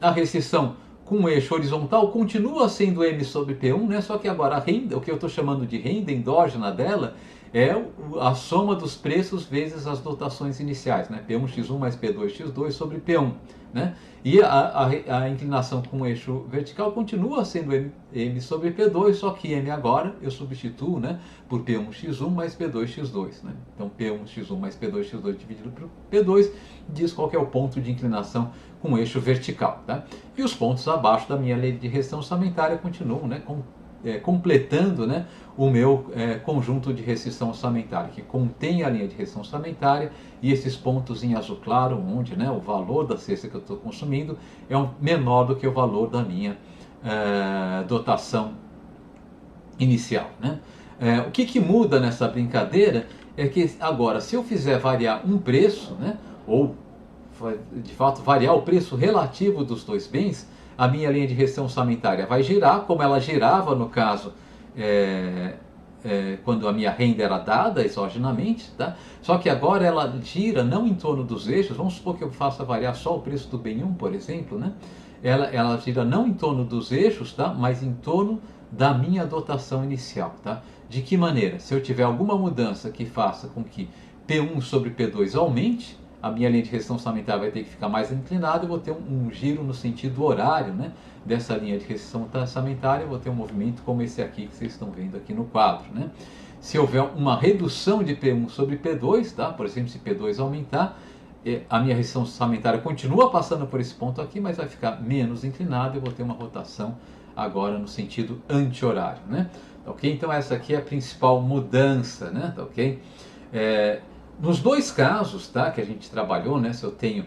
A restrição com eixo horizontal continua sendo M sobre P1, né? Só que agora a renda, o que eu estou chamando de renda endógena dela, é a soma dos preços vezes as dotações iniciais, né? P1x1 mais P2x2 sobre P1. Né? E a inclinação com o eixo vertical continua sendo M sobre P2, só que M agora eu substituo, né, por P1x1 mais P2x2. Né? Então P1x1 mais P2x2 dividido por P2 diz qual que é o ponto de inclinação com o eixo vertical. Tá? E os pontos abaixo da minha lei de restrição orçamentária continuam, né, completando, né, o meu conjunto de restrição orçamentária, que contém a linha de restrição orçamentária e esses pontos em azul claro, onde, né, o valor da cesta que eu estou consumindo é menor do que o valor da minha dotação inicial. Né? O que muda nessa brincadeira é que agora, se eu fizer variar um preço, né, ou de fato variar o preço relativo dos dois bens, a minha linha de restrição orçamentária vai girar, como ela girava no caso quando a minha renda era dada exogenamente, tá? Só que agora ela gira não em torno dos eixos. Vamos supor que eu faça variar só o preço do bem 1, por exemplo, né? Ela gira não em torno dos eixos, tá? Mas em torno da minha dotação inicial, tá? De que maneira? Se eu tiver alguma mudança que faça com que P1 sobre P2 aumente, a minha linha de restrição orçamentária vai ter que ficar mais inclinada, eu vou ter um giro no sentido horário, né, dessa linha de restrição orçamentária, eu vou ter um movimento como esse aqui que vocês estão vendo aqui no quadro. Né? Se houver uma redução de P1 sobre P2, tá? Por exemplo, se P2 aumentar, a minha restrição orçamentária continua passando por esse ponto aqui, mas vai ficar menos inclinada, eu vou ter uma rotação agora no sentido anti-horário. Né? Tá, okay? Então essa aqui é a principal mudança. Né? Tá, okay? Nos dois casos, tá, que a gente trabalhou, né, se eu tenho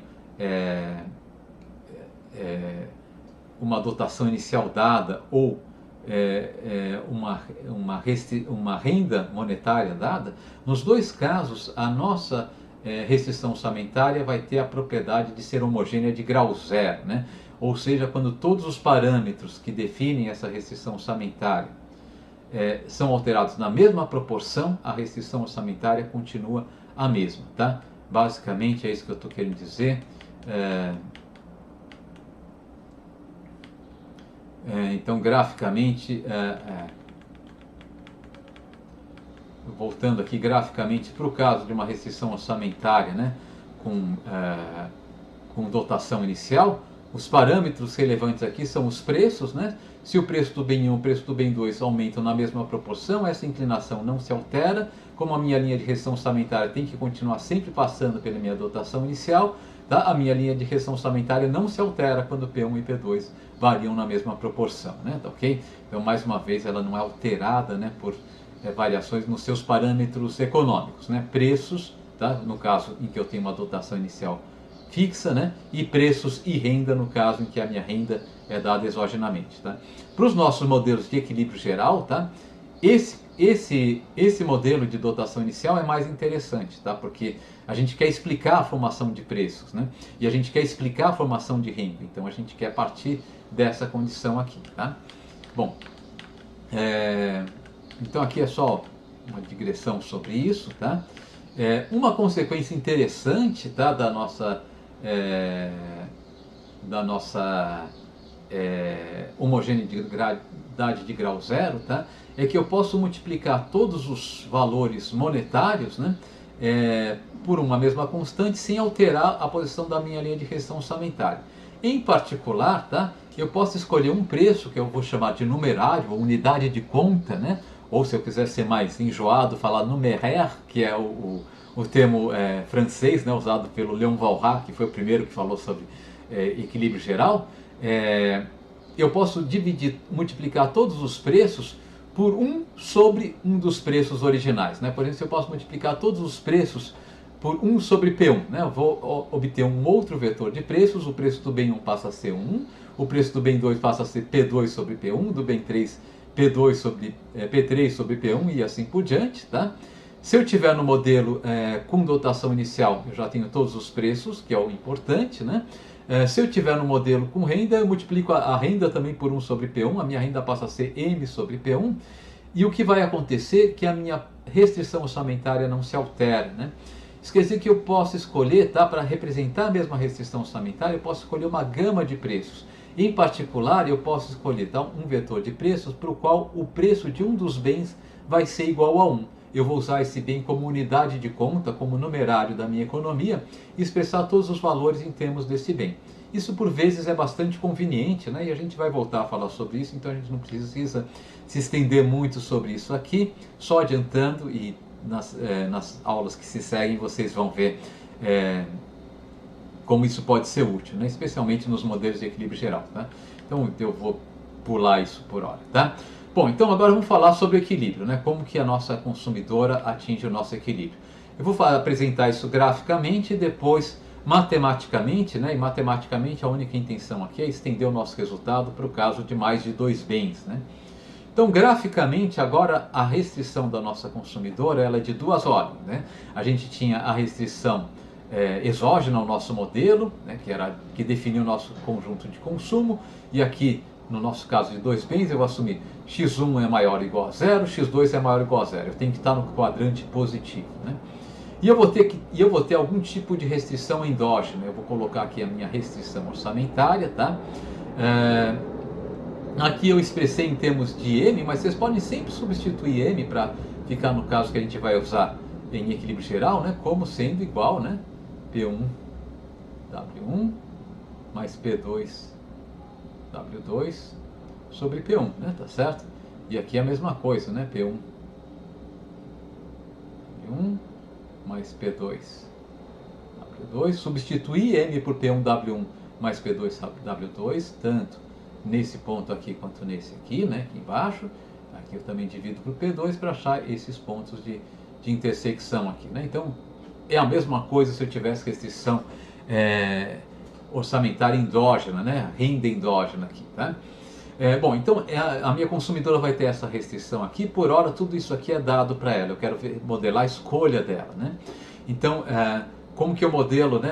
uma dotação inicial dada ou uma renda monetária dada, nos dois casos a nossa restrição orçamentária vai ter a propriedade de ser homogênea de grau zero. Né? Ou seja, quando todos os parâmetros que definem essa restrição orçamentária são alterados na mesma proporção, a restrição orçamentária continua a mesma, tá? Basicamente é isso que eu estou querendo dizer. Então, graficamente, voltando aqui graficamente para o caso de uma restrição orçamentária, né, com dotação inicial, Os parâmetros relevantes aqui são os preços, né? Se o preço do bem 1 e o preço do bem 2 aumentam na mesma proporção, essa inclinação não se altera. Como a minha linha de restrição orçamentária tem que continuar sempre passando pela minha dotação inicial, tá? A minha linha de restrição orçamentária não se altera quando P1 e P2 variam na mesma proporção, né? Tá, ok? Então, mais uma vez, ela não é alterada, né, por variações nos seus parâmetros econômicos, né? Preços, tá? No caso em que eu tenho uma dotação inicial fixa, né? E preços e renda no caso em que a minha renda é dada exogenamente, tá? Para os nossos modelos de equilíbrio geral, tá? Esse modelo de dotação inicial é mais interessante, tá? Porque a gente quer explicar a formação de preços, né? E a gente quer explicar a formação de renda. Então a gente quer partir dessa condição aqui, tá? Bom, então aqui é só uma digressão sobre isso, tá? Uma consequência interessante, tá, da nossa homogeneidade de grau zero, tá, é que eu posso multiplicar todos os valores monetários, né, por uma mesma constante sem alterar a posição da minha linha de restrição orçamentária. Em particular, tá, eu posso escolher um preço que eu vou chamar de numerário, ou unidade de conta, né, ou se eu quiser ser mais enjoado, falar numéraire, que é o termo francês, né, usado pelo Léon Walras, que foi o primeiro que falou sobre equilíbrio geral. Eu posso multiplicar todos os preços por 1 sobre um dos preços originais, né? Por exemplo, eu posso multiplicar todos os preços por 1 sobre P1, né? Eu vou obter um outro vetor de preços, o preço do bem 1 passa a ser 1, o preço do bem 2 passa a ser P2 sobre P1, do bem 3 P2 sobre P3 sobre P1 e assim por diante, tá? Se eu tiver no modelo com dotação inicial, eu já tenho todos os preços, que é o importante, né? Se eu tiver no modelo com renda, eu multiplico a renda também por 1 sobre P1, a minha renda passa a ser M sobre P1, e o que vai acontecer é que a minha restrição orçamentária não se altera, né? Isso quer dizer que eu posso escolher, tá, para representar a mesma restrição orçamentária, eu posso escolher uma gama de preços. Em particular, eu posso escolher, tá, um vetor de preços para o qual o preço de um dos bens vai ser igual a 1. Eu vou usar esse bem como unidade de conta, como numerário da minha economia, e expressar todos os valores em termos desse bem. Isso por vezes é bastante conveniente, né? E a gente vai voltar a falar sobre isso, então a gente não precisa se estender muito sobre isso aqui, só adiantando, e nas aulas que se seguem vocês vão ver como isso pode ser útil, né? Especialmente nos modelos de equilíbrio geral, tá? Então eu vou pular isso por hora, tá? Bom, então agora vamos falar sobre equilíbrio, né? Como que a nossa consumidora atinge o nosso equilíbrio. Eu vou apresentar isso graficamente e depois matematicamente, né? E matematicamente a única intenção aqui é estender o nosso resultado para o caso de mais de 2 bens, né? Então, graficamente, agora a restrição da nossa consumidora ela é de 2 ordens, né? A gente tinha a restrição exógena ao nosso modelo, né? Que definiu o nosso conjunto de consumo, e aqui no nosso caso de 2 bens, eu vou assumir x1 é maior ou igual a 0, x2 é maior ou igual a 0. Eu tenho que estar no quadrante positivo, né? E eu vou ter algum tipo de restrição endógena. Eu vou colocar aqui a minha restrição orçamentária, tá? Aqui eu expressei em termos de M, mas vocês podem sempre substituir M para ficar no caso que a gente vai usar em equilíbrio geral, né? Como sendo igual, né? P1 W1 mais P2 W2 sobre P1, né? Tá certo? E aqui é a mesma coisa, né? P1 W1 mais P2 W2, substituir M por P1 W1 mais P2 W2, tanto nesse ponto aqui quanto nesse aqui, né? Aqui embaixo. Aqui eu também divido por P2 para achar esses pontos de intersecção aqui, né? Então é a mesma coisa se eu tivesse restrição orçamentária endógena, né? Renda endógena aqui, tá? Bom, então a minha consumidora vai ter essa restrição aqui, por hora tudo isso aqui é dado para ela, eu quero modelar a escolha dela, né? Então, como que eu modelo, né?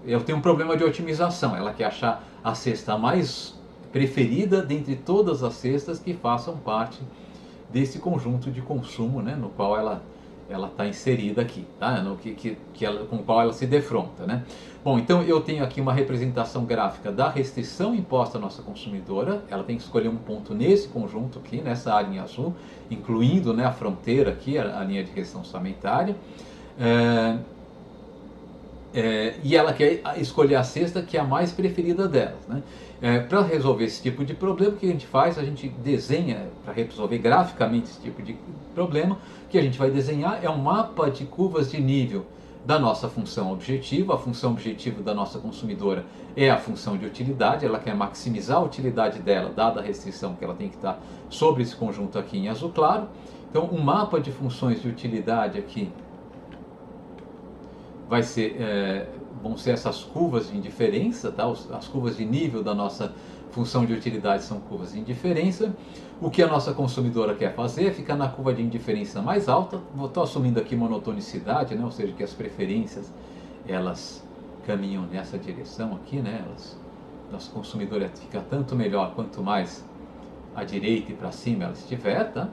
Eu tenho um problema de otimização, ela quer achar a cesta mais preferida dentre todas as cestas que façam parte desse conjunto de consumo, né? No qual ela está inserida aqui, tá? Com o qual ela se defronta, né? Bom, então eu tenho aqui uma representação gráfica da restrição imposta à nossa consumidora. Ela tem que escolher um ponto nesse conjunto aqui, nessa área em azul, incluindo, né, a fronteira aqui, a linha de restrição orçamentária. e ela quer escolher a cesta que é a mais preferida delas, né? Para resolver esse tipo de problema, o que a gente faz? A gente desenha, para resolver graficamente esse tipo de problema, o que a gente vai desenhar é um mapa de curvas de nível da nossa função objetiva. A função objetiva da nossa consumidora é a função de utilidade, ela quer maximizar a utilidade dela, dada a restrição que ela tem que estar sobre esse conjunto aqui em azul claro. Então, um mapa de funções de utilidade aqui vai ser, vão ser essas curvas de indiferença, tá? As curvas de nível da nossa função de utilidade são curvas de indiferença. O que a nossa consumidora quer fazer é ficar na curva de indiferença mais alta. Estou assumindo aqui monotonicidade, né? Ou seja, que as preferências elas caminham nessa direção aqui, né? Nossa consumidora fica tanto melhor quanto mais à direita e para cima ela estiver, tá?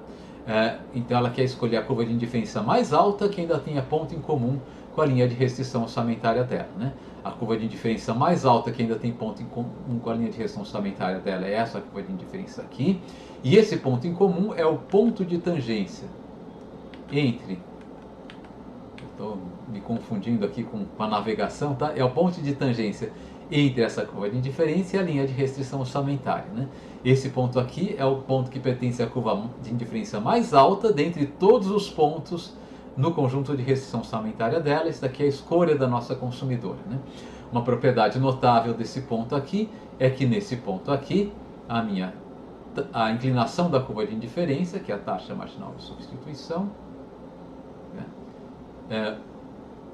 Então ela quer escolher a curva de indiferença mais alta que ainda tenha ponto em comum com a linha de restrição orçamentária dela, né? A curva de indiferença mais alta que ainda tem ponto em comum com a linha de restrição orçamentária dela é essa curva de indiferença aqui. E esse ponto em comum é o ponto de tangência entre... Estou me confundindo aqui com a navegação, tá? É o ponto de tangência entre essa curva de indiferença e a linha de restrição orçamentária, né? Esse ponto aqui é o ponto que pertence à curva de indiferença mais alta dentre todos os pontos no conjunto de restrição orçamentária dela. Esse daqui é a escolha da nossa consumidora, né? Uma propriedade notável desse ponto aqui é que nesse ponto aqui a inclinação da curva de indiferença, que é a taxa marginal de substituição, né,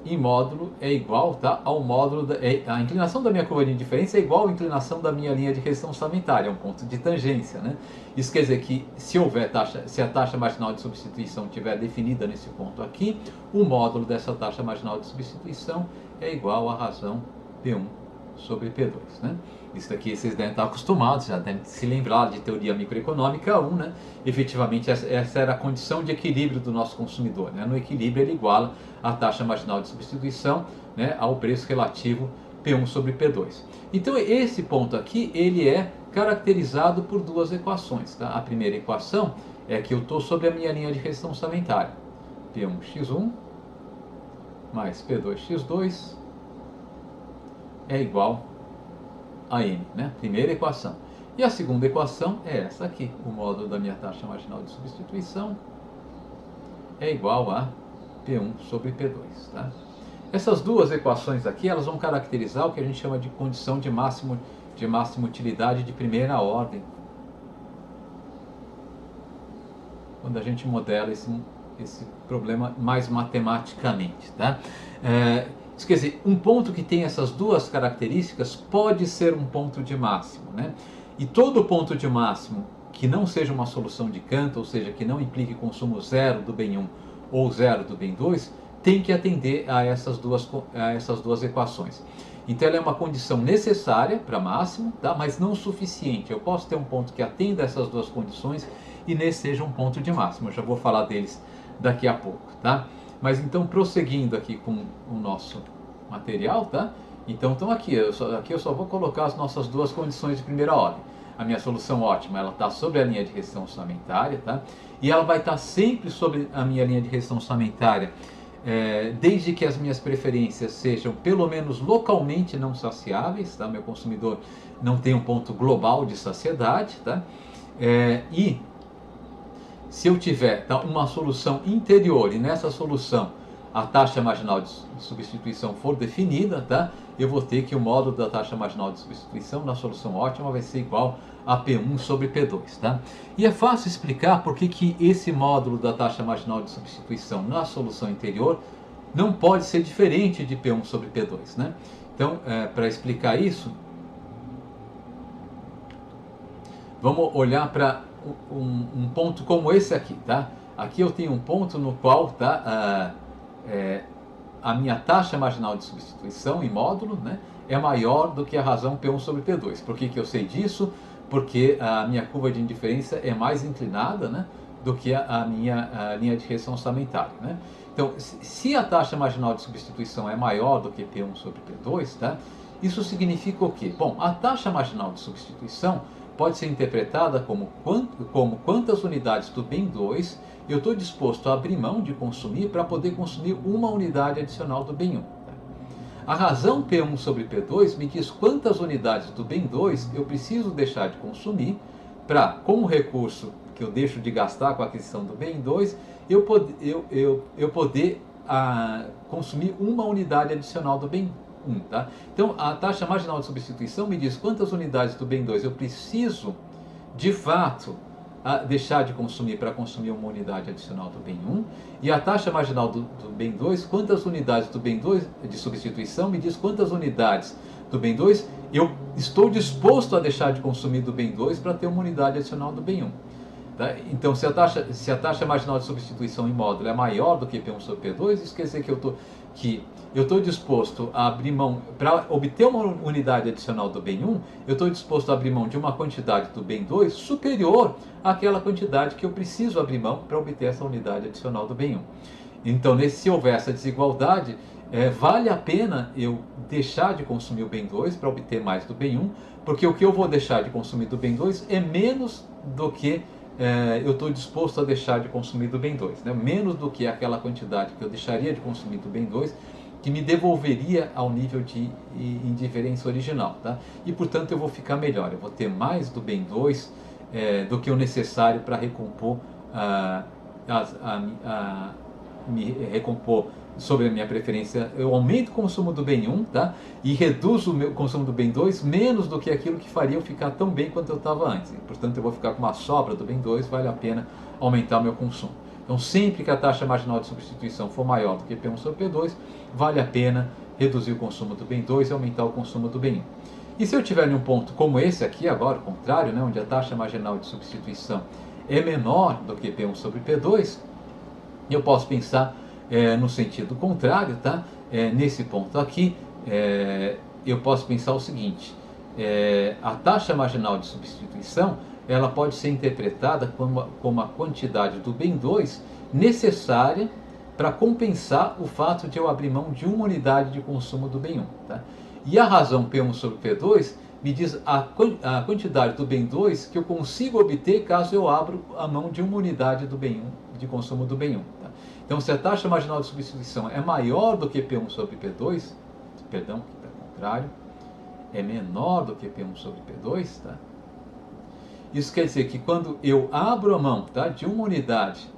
em módulo é igual, tá, ao módulo a inclinação da minha curva de indiferença é igual à inclinação da minha linha de restrição orçamentária, é um ponto de tangência, né? Isso quer dizer que se a taxa marginal de substituição estiver definida nesse ponto aqui, o módulo dessa taxa marginal de substituição é igual à razão P1 sobre P2, né? Isso daqui vocês devem estar acostumados, já devem se lembrar de teoria microeconômica 1, né? Efetivamente essa era a condição de equilíbrio do nosso consumidor, né? No equilíbrio ele iguala a taxa marginal de substituição, né, ao preço relativo P1 sobre P2. Então esse ponto aqui ele é caracterizado por duas equações, tá? A primeira equação é que eu estou sobre a minha linha de restrição orçamentária, P1x1 mais P2x2 é igual a M, né? Primeira equação. E a segunda equação é essa aqui, o módulo da minha taxa marginal de substituição é igual a P1 sobre P2, tá? Essas duas equações aqui, elas vão caracterizar o que a gente chama de condição de máxima utilidade de primeira ordem, quando a gente modela esse problema mais matematicamente, tá? Isso quer dizer, um ponto que tem essas duas características pode ser um ponto de máximo, né? E todo ponto de máximo que não seja uma solução de Cantor, ou seja, que não implique consumo zero do bem 1 ou zero do bem 2, tem que atender a essas duas equações. Então ela é uma condição necessária para máximo, tá? Mas não suficiente. Eu posso ter um ponto que atenda a essas duas condições e nesse seja um ponto de máximo. Eu já vou falar deles daqui a pouco, tá? Mas então, prosseguindo aqui com o nosso material, tá? Então aqui eu só vou colocar as nossas duas condições de primeira ordem. A minha solução ótima, ela está sobre a linha de restrição orçamentária, tá? E ela vai estar sempre sobre a minha linha de restrição orçamentária, desde que as minhas preferências sejam pelo menos localmente não saciáveis, tá? Meu consumidor não tem um ponto global de saciedade, tá? E se eu tiver, tá, uma solução interior e nessa solução a taxa marginal de substituição for definida, tá, eu vou ter que o módulo da taxa marginal de substituição na solução ótima vai ser igual a P1 sobre P2. Tá? E é fácil explicar por que esse módulo da taxa marginal de substituição na solução interior não pode ser diferente de P1 sobre P2. Né? Então, para explicar isso, vamos olhar para um ponto como esse aqui, tá? Aqui eu tenho um ponto no qual, tá, a minha taxa marginal de substituição em módulo, né, é maior do que a razão P1 sobre P2. Por que eu sei disso? Porque a minha curva de indiferença é mais inclinada, né, do que a minha linha de restrição orçamentária. Né? Então, se a taxa marginal de substituição é maior do que P1 sobre P2, tá, isso significa o quê? Bom, a taxa marginal de substituição pode ser interpretada como quantas unidades do bem 2 eu estou disposto a abrir mão de consumir para poder consumir uma unidade adicional do bem 1. Tá? A razão P1 sobre P2 me diz quantas unidades do bem 2 eu preciso deixar de consumir para, como recurso que eu deixo de gastar com a aquisição do bem 2, eu poder consumir uma unidade adicional do bem 1. Tá? Então, a taxa marginal de substituição me diz quantas unidades do bem 2 eu preciso, de fato, deixar de consumir para consumir uma unidade adicional do bem 1. E a taxa marginal do bem 2, quantas unidades do bem 2 de substituição, me diz quantas unidades do bem 2 eu estou disposto a deixar de consumir do bem 2 para ter uma unidade adicional do bem 1. Tá? Então, se a taxa marginal de substituição em módulo é maior do que P1 sobre P2, isso quer dizer que eu estou disposto a abrir mão, para obter uma unidade adicional do bem 1, eu estou disposto a abrir mão de uma quantidade do bem 2 superior àquela quantidade que eu preciso abrir mão para obter essa unidade adicional do bem 1. Então, se houver essa desigualdade, vale a pena eu deixar de consumir o bem 2 para obter mais do bem 1, porque o que eu vou deixar de consumir do bem 2 é menos do que eu estou disposto a deixar de consumir do bem 2, né? Menos do que aquela quantidade que eu deixaria de consumir do bem 2, que me devolveria ao nível de indiferença original. Tá? E, portanto, eu vou ficar melhor, eu vou ter mais do bem 2 do que o necessário para recompor, me recompor sobre a minha preferência. Eu aumento o consumo do bem 1, tá? E reduzo o meu consumo do bem 2 menos do que aquilo que faria eu ficar tão bem quanto eu estava antes. E, portanto, eu vou ficar com uma sobra do bem 2, vale a pena aumentar o meu consumo. Então, sempre que a taxa marginal de substituição for maior do que P1 sobre P2, vale a pena reduzir o consumo do bem 2 e aumentar o consumo do bem 1. E se eu tiver em um ponto como esse aqui agora, o contrário, né, onde a taxa marginal de substituição é menor do que P1 sobre P2, eu posso pensar no sentido contrário, tá? Nesse ponto aqui, eu posso pensar o seguinte: a taxa marginal de substituição ela pode ser interpretada como a quantidade do bem 2 necessária para compensar o fato de eu abrir mão de uma unidade de consumo do bem 1. Tá? E a razão P1 sobre P2 me diz a quantidade do bem 2 que eu consigo obter caso eu abra a mão de uma unidade do bem 1, de consumo do bem 1. Tá? Então, se a taxa marginal de substituição é maior do que P1 sobre P2, perdão, que está contrário, é menor do que P1 sobre P2, tá? Isso quer dizer que quando eu abro a mão, tá, de uma unidade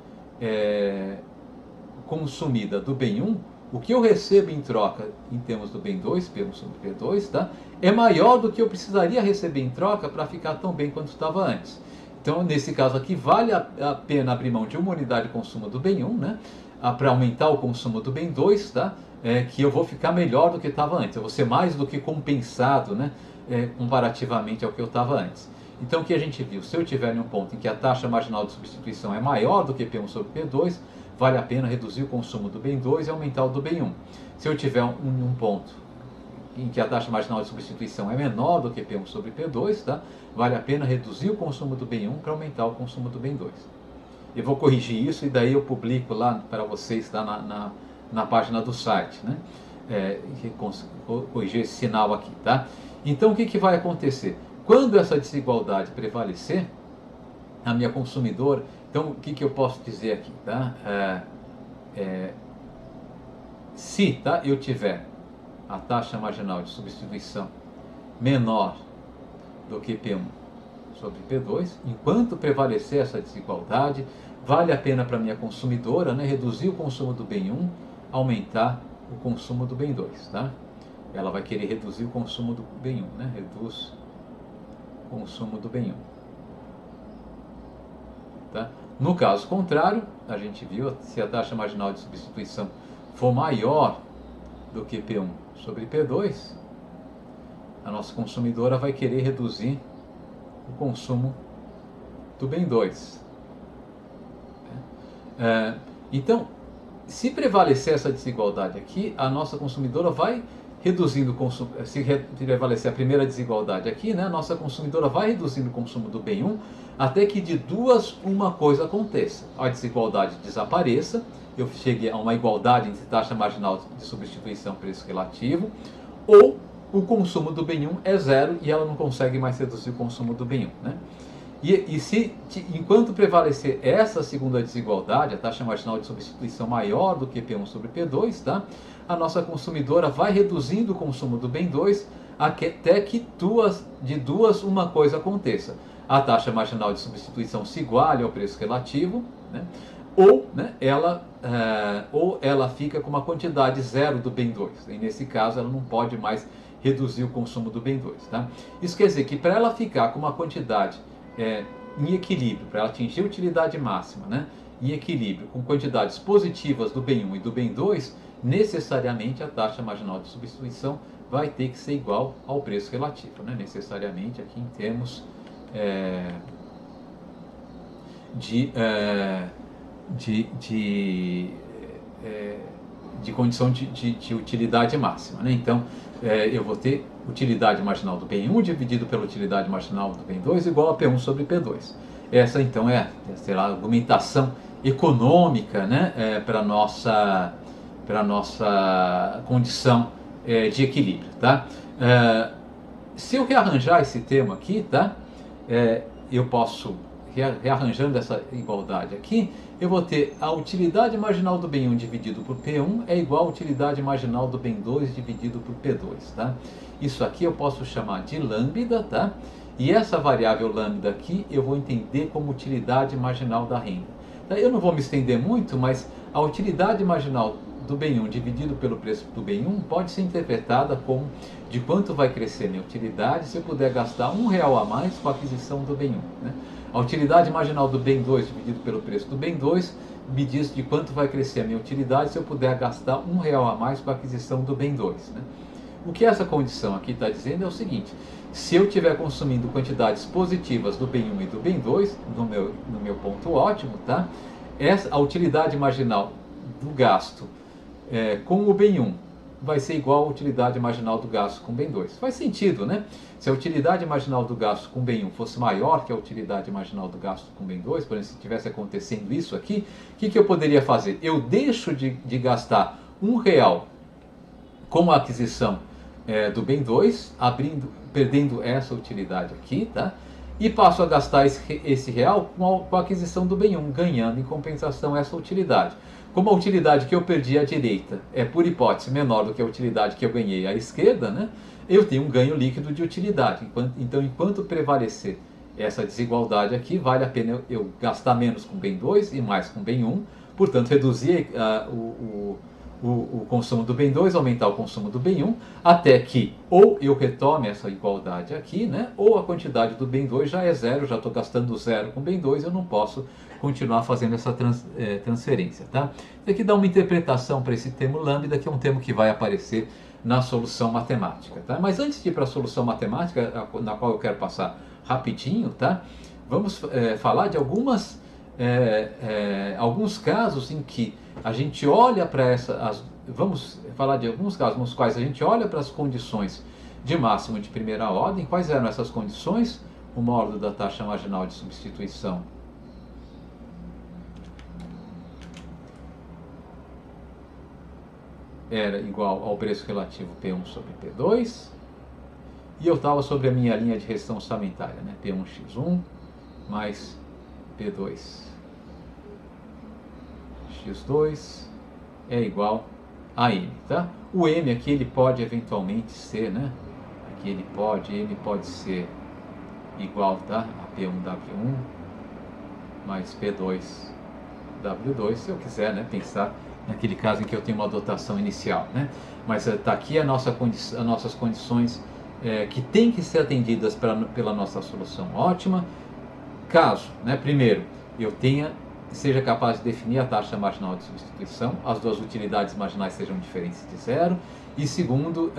consumida do bem 1, o que eu recebo em troca em termos do bem 2, P1 sobre P2, tá, é maior do que eu precisaria receber em troca para ficar tão bem quanto estava antes. Então, nesse caso aqui, vale a pena abrir mão de uma unidade de consumo do bem 1, né, para aumentar o consumo do bem 2, tá, que eu vou ficar melhor do que estava antes. Eu vou ser mais do que compensado, né, comparativamente ao que eu estava antes. Então, o que a gente viu? Se eu tiver em um ponto em que a taxa marginal de substituição é maior do que P1 sobre P2, vale a pena reduzir o consumo do bem 2 e aumentar o do bem 1. Se eu tiver um ponto em que a taxa marginal de substituição é menor do que P1 sobre P2, tá? Vale a pena reduzir o consumo do bem 1 para aumentar o consumo do bem 2. Eu vou corrigir isso e daí eu publico lá para vocês, tá? na página do site, né? Corrigir esse sinal aqui, tá? Então, o que vai acontecer? Quando essa desigualdade prevalecer, a minha consumidora, então o que eu posso dizer aqui, tá? Se, tá, eu tiver a taxa marginal de substituição menor do que P1 sobre P2, enquanto prevalecer essa desigualdade, vale a pena para a minha consumidora, né, reduzir o consumo do bem 1, aumentar o consumo do bem 2, tá? Ela vai querer reduzir o consumo do bem 1, né? Reduz o consumo do bem 1. Tá? No caso contrário, a gente viu, se a taxa marginal de substituição for maior do que P1 sobre P2, a nossa consumidora vai querer reduzir o consumo do bem 2. Então, se prevalecer essa desigualdade aqui, a nossa consumidora vai reduzindo o consumo. Se prevalecer a primeira desigualdade aqui, né, a nossa consumidora vai reduzindo o consumo do bem 1, até que de duas uma coisa aconteça. A desigualdade desapareça, eu chegue a uma igualdade entre taxa marginal de substituição e preço relativo, ou o consumo do bem 1 é zero e ela não consegue mais reduzir o consumo do bem 1. Né? Enquanto prevalecer essa segunda desigualdade, a taxa marginal de substituição maior do que P1 sobre P2, tá? A nossa consumidora vai reduzindo o consumo do bem 2 até que de duas uma coisa aconteça. A taxa marginal de substituição se iguale ao preço relativo, né? Ou ela fica com uma quantidade zero do bem 2. E nesse caso ela não pode mais reduzir o consumo do bem 2. Tá? Isso quer dizer que para ela ficar com uma quantidade em equilíbrio, para ela atingir a utilidade máxima, né, em equilíbrio com quantidades positivas do bem 1 e do bem 2, necessariamente a taxa marginal de substituição vai ter que ser igual ao preço relativo. Né? Necessariamente aqui em termos de condição de utilidade máxima. Né? Então, eu vou ter utilidade marginal do bem 1 dividido pela utilidade marginal do bem 2 igual a P1 sobre P2. Essa, então, será a argumentação econômica, né, para a nossa condição de equilíbrio. Tá? Se eu rearranjar esse termo aqui, tá? Eu posso, rearranjando essa igualdade aqui, eu vou ter a utilidade marginal do bem 1 dividido por P1 é igual à utilidade marginal do bem 2 dividido por P2. Tá? Isso aqui eu posso chamar de lambda, tá? E essa variável lambda aqui eu vou entender como utilidade marginal da renda. Eu não vou me estender muito, mas a utilidade marginal do bem 1 dividido pelo preço do bem 1 pode ser interpretada como de quanto vai crescer minha utilidade se eu puder gastar R$1 a mais com a aquisição do bem 1. Né? A utilidade marginal do bem 2 dividido pelo preço do bem 2 me diz de quanto vai crescer a minha utilidade se eu puder gastar R$1 a mais com a aquisição do bem 2. Né? O que essa condição aqui está dizendo é o seguinte: se eu estiver consumindo quantidades positivas do bem 1 e do bem 2, no meu ponto ótimo, tá? A utilidade marginal do gasto com o bem 1 vai ser igual à utilidade marginal do gasto com o bem 2. Faz sentido, né? Se a utilidade marginal do gasto com o bem 1 fosse maior que a utilidade marginal do gasto com o bem 2, por exemplo, se estivesse acontecendo isso aqui, o que eu poderia fazer? Eu deixo de gastar R$1 com a aquisição do bem 2, perdendo essa utilidade aqui, tá? E passo a gastar esse real com a aquisição do bem 1, ganhando em compensação essa utilidade. Como a utilidade que eu perdi à direita é, por hipótese, menor do que a utilidade que eu ganhei à esquerda, né, eu tenho um ganho líquido de utilidade. Então, enquanto prevalecer essa desigualdade aqui, vale a pena eu gastar menos com bem 2 e mais com bem 1, portanto, reduzir o consumo do bem 2, aumentar o consumo do bem 1, até que ou eu retome essa igualdade aqui, né, ou a quantidade do bem 2 já é zero, já estou gastando zero com bem 2, eu não posso continuar fazendo essa transferência. Tá? Isso aqui dá uma interpretação para esse termo lambda, que é um termo que vai aparecer na solução matemática. Tá? Mas antes de ir para a solução matemática, na qual eu quero passar rapidinho, tá? Vamos falar de alguns casos em que a gente olha para vamos falar de alguns casos nos quais a gente olha para as condições de máximo de primeira ordem. Quais eram essas condições? O módulo da taxa marginal de substituição era igual ao preço relativo P1 sobre P2, e eu estava sobre a minha linha de restrição orçamentária, né? P1x1 mais P2x2 é igual a M, tá? O M aqui ele pode eventualmente ser, né? Aqui M pode ser igual, tá? A P1W1 mais P2W2, se eu quiser, né, pensar naquele caso em que eu tenho uma dotação inicial, né? Mas está aqui as nossas condições que têm que ser atendidas pela nossa solução ótima. Caso, né, primeiro, eu seja capaz de definir a taxa marginal de substituição, as duas utilidades marginais sejam diferentes de zero, e segundo,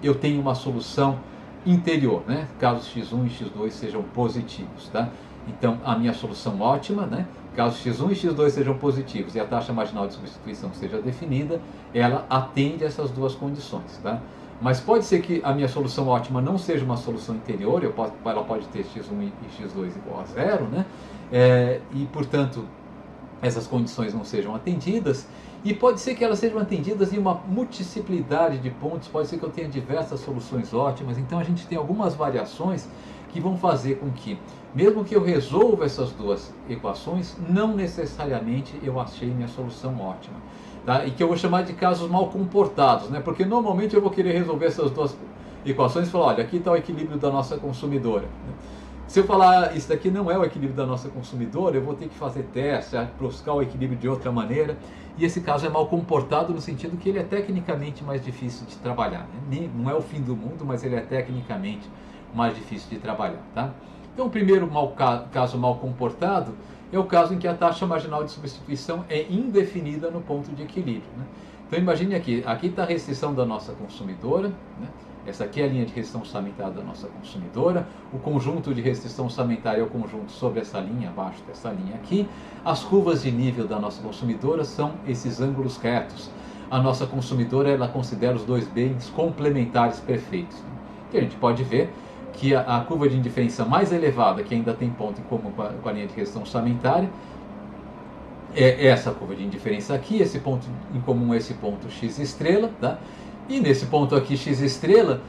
eu tenho uma solução interior, né, caso x1 e x2 sejam positivos, tá? Então, a minha solução ótima, né, caso x1 e x2 sejam positivos e a taxa marginal de substituição seja definida, ela atende a essas duas condições, tá? Mas pode ser que a minha solução ótima não seja uma solução interior, ela pode ter x1 e x2 igual a zero, né? E, portanto, essas condições não sejam atendidas, e pode ser que elas sejam atendidas em uma multiplicidade de pontos, pode ser que eu tenha diversas soluções ótimas. Então a gente tem algumas variações que vão fazer com que, mesmo que eu resolva essas duas equações, não necessariamente eu achei minha solução ótima. Tá? E que eu vou chamar de casos mal comportados, né? Porque normalmente eu vou querer resolver essas duas equações e falar, olha, aqui está o equilíbrio da nossa consumidora, né? Se eu falar isso daqui não é o equilíbrio da nossa consumidora, eu vou ter que fazer teste, buscar o equilíbrio de outra maneira. E esse caso é mal comportado no sentido que ele é tecnicamente mais difícil de trabalhar, né? Não é o fim do mundo, mas ele é tecnicamente mais difícil de trabalhar. Tá? Então o primeiro caso mal comportado é o caso em que a taxa marginal de substituição é indefinida no ponto de equilíbrio, né? Então imagine aqui está a restrição da nossa consumidora, né? Essa aqui é a linha de restrição orçamentária da nossa consumidora. O conjunto de restrição orçamentária é o conjunto sobre essa linha, abaixo dessa linha aqui. As curvas de nível da nossa consumidora são esses ângulos retos. A nossa consumidora, ela considera os dois bens complementares perfeitos. E a gente pode ver que a curva de indiferença mais elevada, que ainda tem ponto em comum com a linha de restrição orçamentária, é essa curva de indiferença aqui. Esse ponto em comum é esse ponto x estrela, tá? E nesse ponto aqui, x estrela,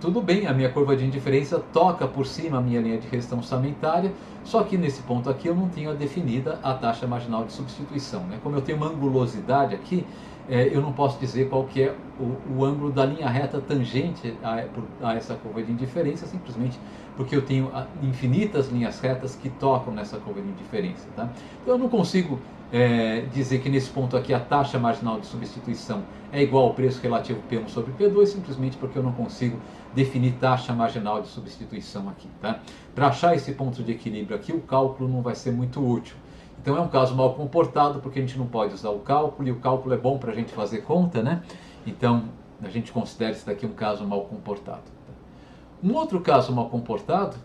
tudo bem, a minha curva de indiferença toca por cima a minha linha de restrição orçamentária, só que nesse ponto aqui eu não tenho definida a taxa marginal de substituição, né? Como eu tenho uma angulosidade aqui, eu não posso dizer qual que é o ângulo da linha reta tangente a essa curva de indiferença, simplesmente porque eu tenho infinitas linhas retas que tocam nessa curva de indiferença. Tá? Então eu não consigo dizer que nesse ponto aqui a taxa marginal de substituição é igual ao preço relativo P1 sobre P2, simplesmente porque eu não consigo definir taxa marginal de substituição aqui. Tá? Para achar esse ponto de equilíbrio aqui, o cálculo não vai ser muito útil. Então é um caso mal comportado, porque a gente não pode usar o cálculo, e o cálculo é bom para a gente fazer conta, né? Então a gente considera isso daqui um caso mal comportado. Um outro caso mal comportado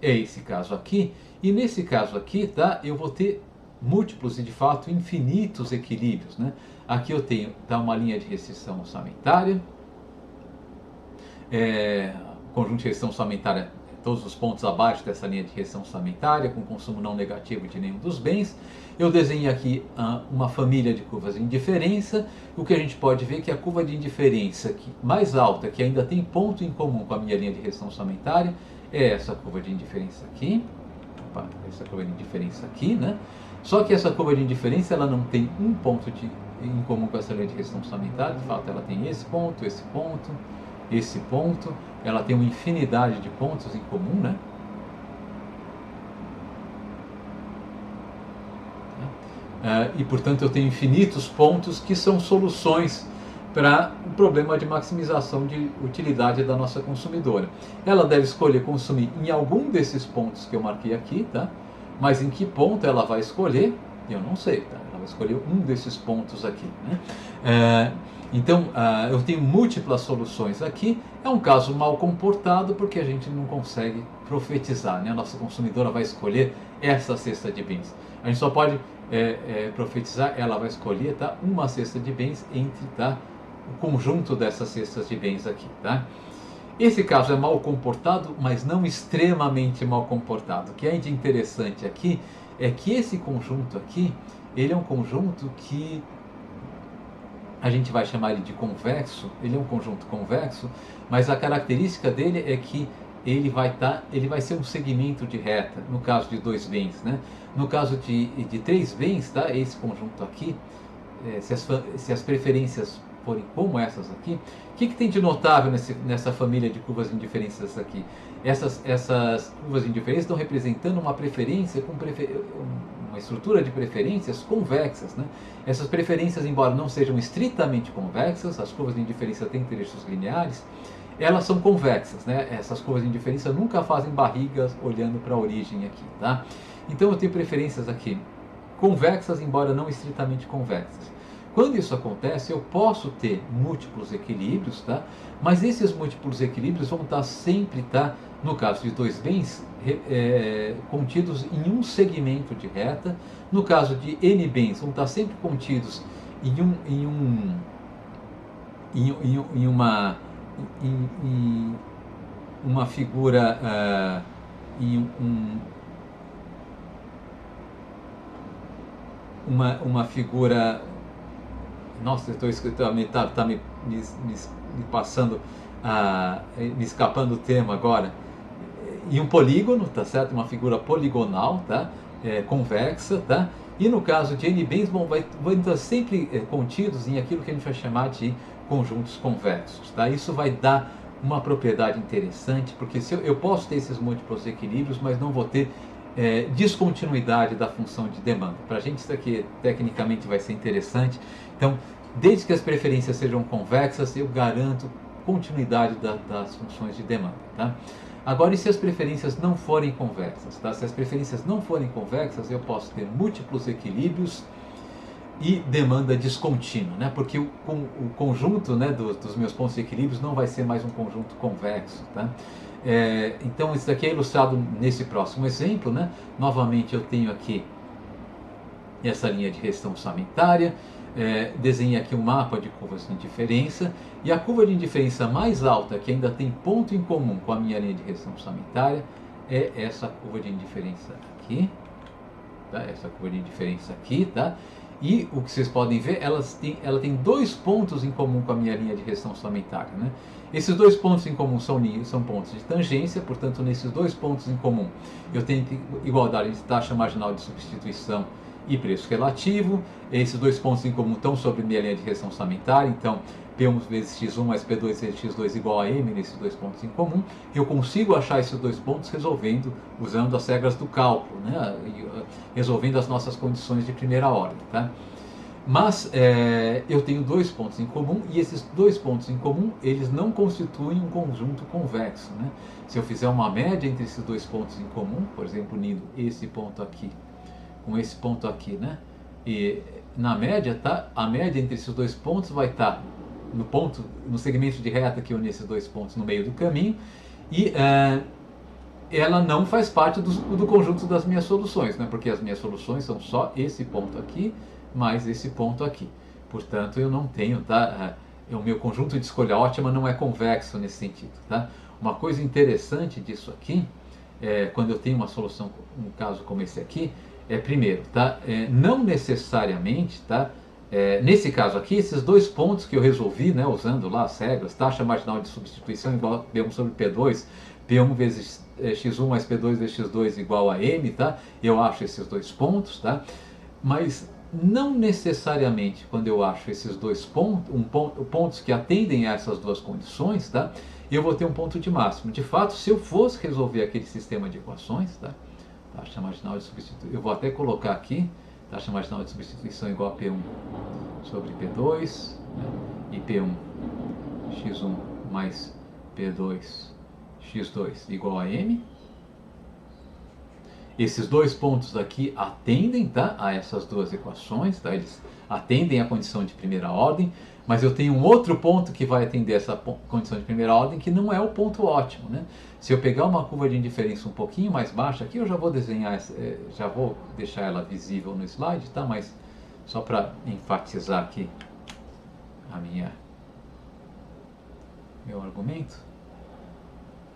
é esse caso aqui, e nesse caso aqui, tá, eu vou ter múltiplos e de fato infinitos equilíbrios, né? Aqui eu tenho uma linha de restrição orçamentária, conjunto de restrição orçamentária, todos os pontos abaixo dessa linha de restrição orçamentária, com consumo não negativo de nenhum dos bens. Eu desenho aqui uma família de curvas de indiferença. O que a gente pode ver é que a curva de indiferença mais alta, que ainda tem ponto em comum com a minha linha de restrição orçamentária, é essa curva de indiferença aqui. Opa, essa curva de indiferença aqui, né? Só que essa curva de indiferença ela não tem um ponto em comum com essa linha de restrição orçamentária. De fato, ela tem esse ponto, esse ponto, ela tem uma infinidade de pontos em comum, né? E portanto eu tenho infinitos pontos que são soluções para o problema de maximização de utilidade da nossa consumidora. Ela deve escolher consumir em algum desses pontos que eu marquei aqui, tá? Mas em que ponto ela vai escolher, eu não sei, tá? Ela vai escolher um desses pontos aqui, né? Então, eu tenho múltiplas soluções aqui. É um caso mal comportado porque a gente não consegue profetizar, né? A nossa consumidora vai escolher essa cesta de bens. A gente só pode profetizar, ela vai escolher, tá, uma cesta de bens entre, tá, o conjunto dessas cestas de bens aqui. Tá? Esse caso é mal comportado, mas não extremamente mal comportado. O que é de interessante aqui é que esse conjunto aqui, ele é um conjunto que a gente vai chamar ele de convexo. Ele é um conjunto convexo, mas a característica dele é que ele vai ser um segmento de reta, no caso de dois bens, né? No caso de três bens, tá? Esse conjunto aqui, se as preferências forem como essas aqui, o que tem de notável nessa família de curvas de indiferenças aqui? Essas curvas de indiferença estão representando uma preferência com uma estrutura de preferências convexas, né? Essas preferências, embora não sejam estritamente convexas, as curvas de indiferença têm trechos lineares, elas são convexas, né? Essas curvas de indiferença nunca fazem barrigas olhando para a origem aqui, tá? Então eu tenho preferências aqui convexas, embora não estritamente convexas. Quando isso acontece, eu posso ter múltiplos equilíbrios, tá? Mas esses múltiplos equilíbrios vão estar sempre, tá? No caso de dois bens, contidos em um segmento de reta. No caso de n bens, vão estar sempre contidos em uma figura, uma figura... Nossa, tá me passando, me escapando o termo agora. E um polígono, tá certo? Uma figura poligonal, tá? Convexa, tá? E no caso de N-bens, vão estar sempre contidos em aquilo que a gente vai chamar de conjuntos convexos, tá? Isso vai dar uma propriedade interessante, porque eu posso ter esses múltiplos equilíbrios, mas não vou ter descontinuidade da função de demanda. Para a gente isso aqui tecnicamente vai ser interessante. Então, desde que as preferências sejam convexas, eu garanto continuidade das funções de demanda, tá? Agora, e se as preferências não forem convexas? Tá? Se as preferências não forem convexas, eu posso ter múltiplos equilíbrios e demanda descontínua, né? Porque o conjunto, né, dos meus pontos de equilíbrios não vai ser mais um conjunto convexo, tá? Então, isso aqui é ilustrado nesse próximo exemplo, né? Novamente, eu tenho aqui essa linha de restrição orçamentária, desenhei aqui um mapa de curvas de indiferença, e a curva de indiferença mais alta, que ainda tem ponto em comum com a minha linha de restrição orçamentária, é essa curva de indiferença aqui, tá? Essa curva de indiferença aqui, tá? E o que vocês podem ver, ela tem dois pontos em comum com a minha linha de restrição orçamentária, né? Esses dois pontos em comum são pontos de tangência, portanto, nesses dois pontos em comum, eu tenho igualdade de taxa marginal de substituição e preço relativo. Esses dois pontos em comum estão sobre minha linha de restrição orçamentária, então P1 vezes X1 mais P2 vezes X2 igual a M nesses dois pontos em comum. Eu consigo achar esses dois pontos usando as regras do cálculo, né? Resolvendo as nossas condições de primeira ordem, tá? Mas eu tenho dois pontos em comum, e esses dois pontos em comum, eles não constituem um conjunto convexo, né? Se eu fizer uma média entre esses dois pontos em comum, por exemplo, unindo esse ponto aqui com esse ponto aqui, né? E na média, tá? A média entre esses dois pontos vai estar no segmento de reta que une esses dois pontos no meio do caminho, e ela não faz parte do conjunto das minhas soluções, né? Porque as minhas soluções são só esse ponto aqui mais esse ponto aqui. Portanto, eu não tenho, tá? O meu conjunto de escolha ótima não é convexo nesse sentido, tá? Uma coisa interessante disso aqui, quando eu tenho uma solução, um caso como esse aqui, primeiro, tá? Não necessariamente, tá? Nesse caso aqui, esses dois pontos que eu resolvi, né, usando lá as regras, taxa marginal de substituição igual a P1 sobre P2, P1 vezes X1 mais P2 vezes X2 igual a M, tá? Eu acho esses dois pontos, tá? Mas não necessariamente quando eu acho esses dois pontos que atendem a essas duas condições, tá? Eu vou ter um ponto de máximo. De fato, se eu fosse resolver aquele sistema de equações, tá? Taxa marginal de substituição, eu vou até colocar aqui, taxa marginal de substituição igual a P1 sobre P2, né? E P1 X1 mais P2 X2 igual a M. Esses dois pontos aqui atendem, tá, a essas duas equações, tá? Eles atendem a condição de primeira ordem, mas eu tenho um outro ponto que vai atender essa condição de primeira ordem, que não é o ponto ótimo, né? Se eu pegar uma curva de indiferença um pouquinho mais baixa aqui, eu já vou desenhar, já vou deixar ela visível no slide, tá? Mas só para enfatizar aqui meu argumento,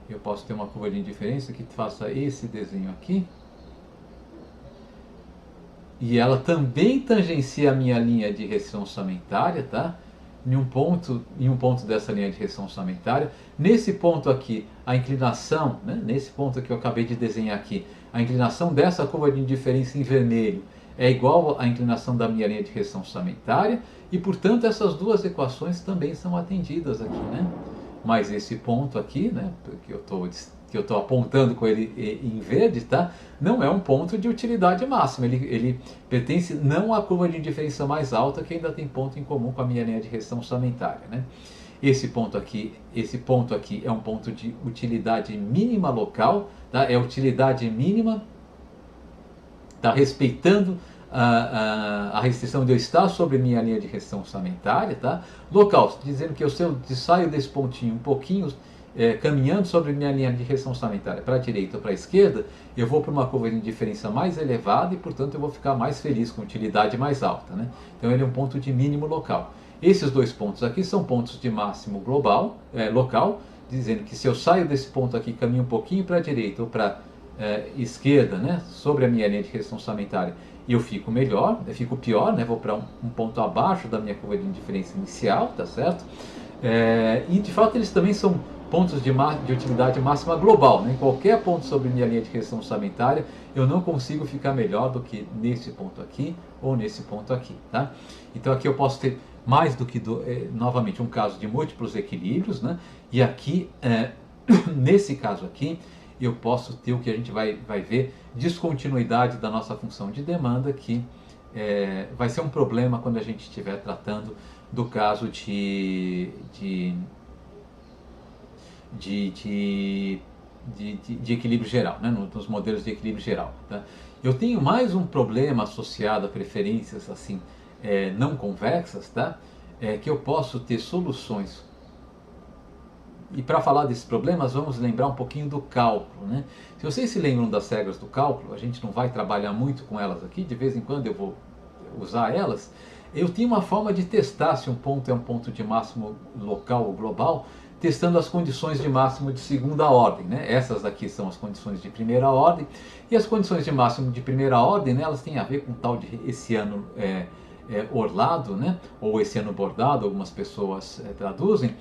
eu posso ter uma curva de indiferença que faça esse desenho aqui, e ela também tangencia a minha linha de restrição orçamentária, tá? Em um ponto dessa linha de restrição orçamentária. Nesse ponto aqui, a inclinação, né? Nesse ponto que eu acabei de desenhar aqui, a inclinação dessa curva de indiferença em vermelho é igual à inclinação da minha linha de restrição orçamentária, e portanto essas duas equações também são atendidas aqui, né? Mas esse ponto aqui, né, que eu estou apontando com ele em verde, tá? Não é um ponto de utilidade máxima, ele pertence não à curva de indiferença mais alta, que ainda tem ponto em comum com a minha linha de restrição orçamentária, né? Esse ponto aqui é um ponto de utilidade mínima local, tá? É utilidade mínima, está respeitando a restrição de eu estar sobre minha linha de restrição orçamentária, tá? Local, dizendo que se eu saio desse pontinho um pouquinho, caminhando sobre minha linha de restrição orçamentária para a direita ou para a esquerda, eu vou para uma curva de indiferença mais elevada e, portanto, eu vou ficar mais feliz com utilidade mais alta, né? Então, ele é um ponto de mínimo local. Esses dois pontos aqui são pontos de máximo global, local, dizendo que se eu saio desse ponto aqui, caminho um pouquinho para a direita ou para esquerda, né, sobre a minha linha de restrição orçamentária, e eu fico melhor, eu fico pior, né? Vou para um ponto abaixo da minha curva de indiferença inicial, tá certo? E de fato eles também são pontos de utilidade máxima global, né? Em qualquer ponto sobre minha linha de regressão orçamentária, eu não consigo ficar melhor do que nesse ponto aqui ou nesse ponto aqui, tá? Então aqui eu posso ter mais do que, novamente, um caso de múltiplos equilíbrios, né? E aqui, nesse caso aqui, eu posso ter o que a gente vai ver, descontinuidade da nossa função de demanda, que vai ser um problema quando a gente estiver tratando do caso de equilíbrio geral, né? Nos modelos de equilíbrio geral. Tá? Eu tenho mais um problema associado a preferências assim não convexas, tá? Que eu posso ter soluções. E para falar desses problemas, vamos lembrar um pouquinho do cálculo, né? Se vocês se lembram das regras do cálculo, a gente não vai trabalhar muito com elas aqui, de vez em quando eu vou usar elas. Eu tinha uma forma de testar se um ponto é um ponto de máximo local ou global, testando as condições de máximo de segunda ordem, né? Essas aqui são as condições de primeira ordem, e as condições de máximo de primeira ordem, né, elas têm a ver com tal de esse ano orlado, né? Ou esse ano bordado, algumas pessoas traduzem.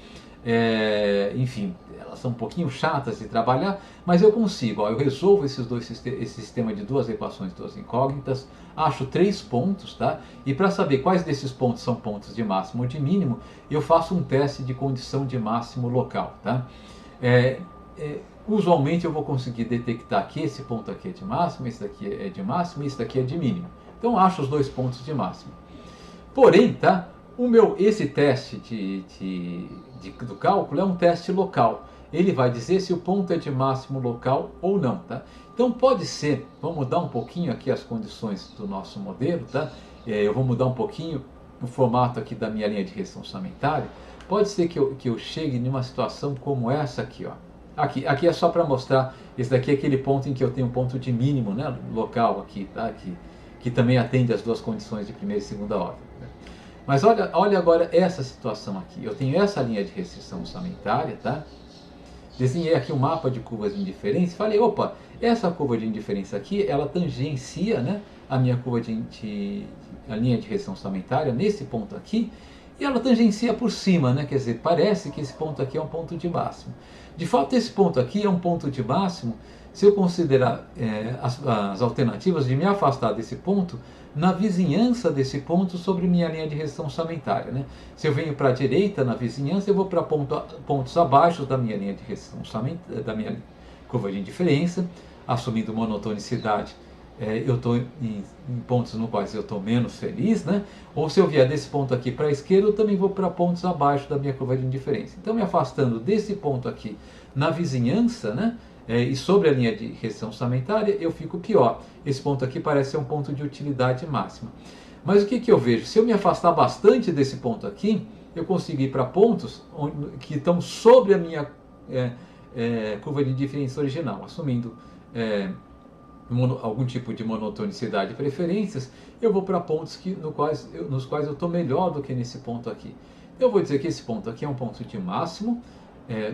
Enfim, elas são um pouquinho chatas de trabalhar, mas eu consigo. Eu resolvo esse sistema de duas equações, duas incógnitas, acho 3 pontos, tá? E para saber quais desses pontos são pontos de máximo ou de mínimo, eu faço um teste de condição de máximo local, tá? Usualmente eu vou conseguir detectar que esse ponto aqui é de máximo, esse daqui é de máximo e esse daqui é de mínimo. Então acho os 2 pontos de máximo. Porém, tá? Esse teste do cálculo é um teste local. Ele vai dizer se o ponto é de máximo local ou não, tá? Então pode ser, vamos mudar um pouquinho aqui as condições do nosso modelo, tá? Eu vou mudar um pouquinho o formato aqui da minha linha de regressão orçamentária. Pode ser que eu chegue numa situação como essa aqui, ó. Aqui é só para mostrar, esse daqui é aquele ponto em que eu tenho um ponto de mínimo, né, local aqui, tá? Que também atende às duas condições de primeira e segunda ordem. Né? Mas olha agora essa situação aqui. Eu tenho essa linha de restrição orçamentária, tá? Desenhei aqui um mapa de curvas de indiferença e falei, opa, essa curva de indiferença aqui, ela tangencia, né, a minha curva a linha de restrição orçamentária nesse ponto aqui, e ela tangencia por cima, né? Quer dizer, parece que esse ponto aqui é um ponto de máximo. De fato, esse ponto aqui é um ponto de máximo se eu considerar as alternativas de me afastar desse ponto na vizinhança desse ponto sobre minha linha de restrição orçamentária. Né? Se eu venho para a direita na vizinhança, eu vou para pontos abaixo da minha linha de restrição orçamentária, da minha curva de indiferença, assumindo monotonicidade. Eu estou em pontos nos quais eu estou menos feliz, né? Ou se eu vier desse ponto aqui para a esquerda, eu também vou para pontos abaixo da minha curva de indiferença. Então, me afastando desse ponto aqui na vizinhança, né? E sobre a linha de restrição orçamentária, eu fico pior. Esse ponto aqui parece ser um ponto de utilidade máxima. Mas o que eu vejo? Se eu me afastar bastante desse ponto aqui, eu consigo ir para pontos que estão sobre a minha curva de indiferença original, assumindo algum tipo de monotonicidade e preferências, eu vou para pontos nos quais eu estou melhor do que nesse ponto aqui. Eu vou dizer que esse ponto aqui é um ponto de máximo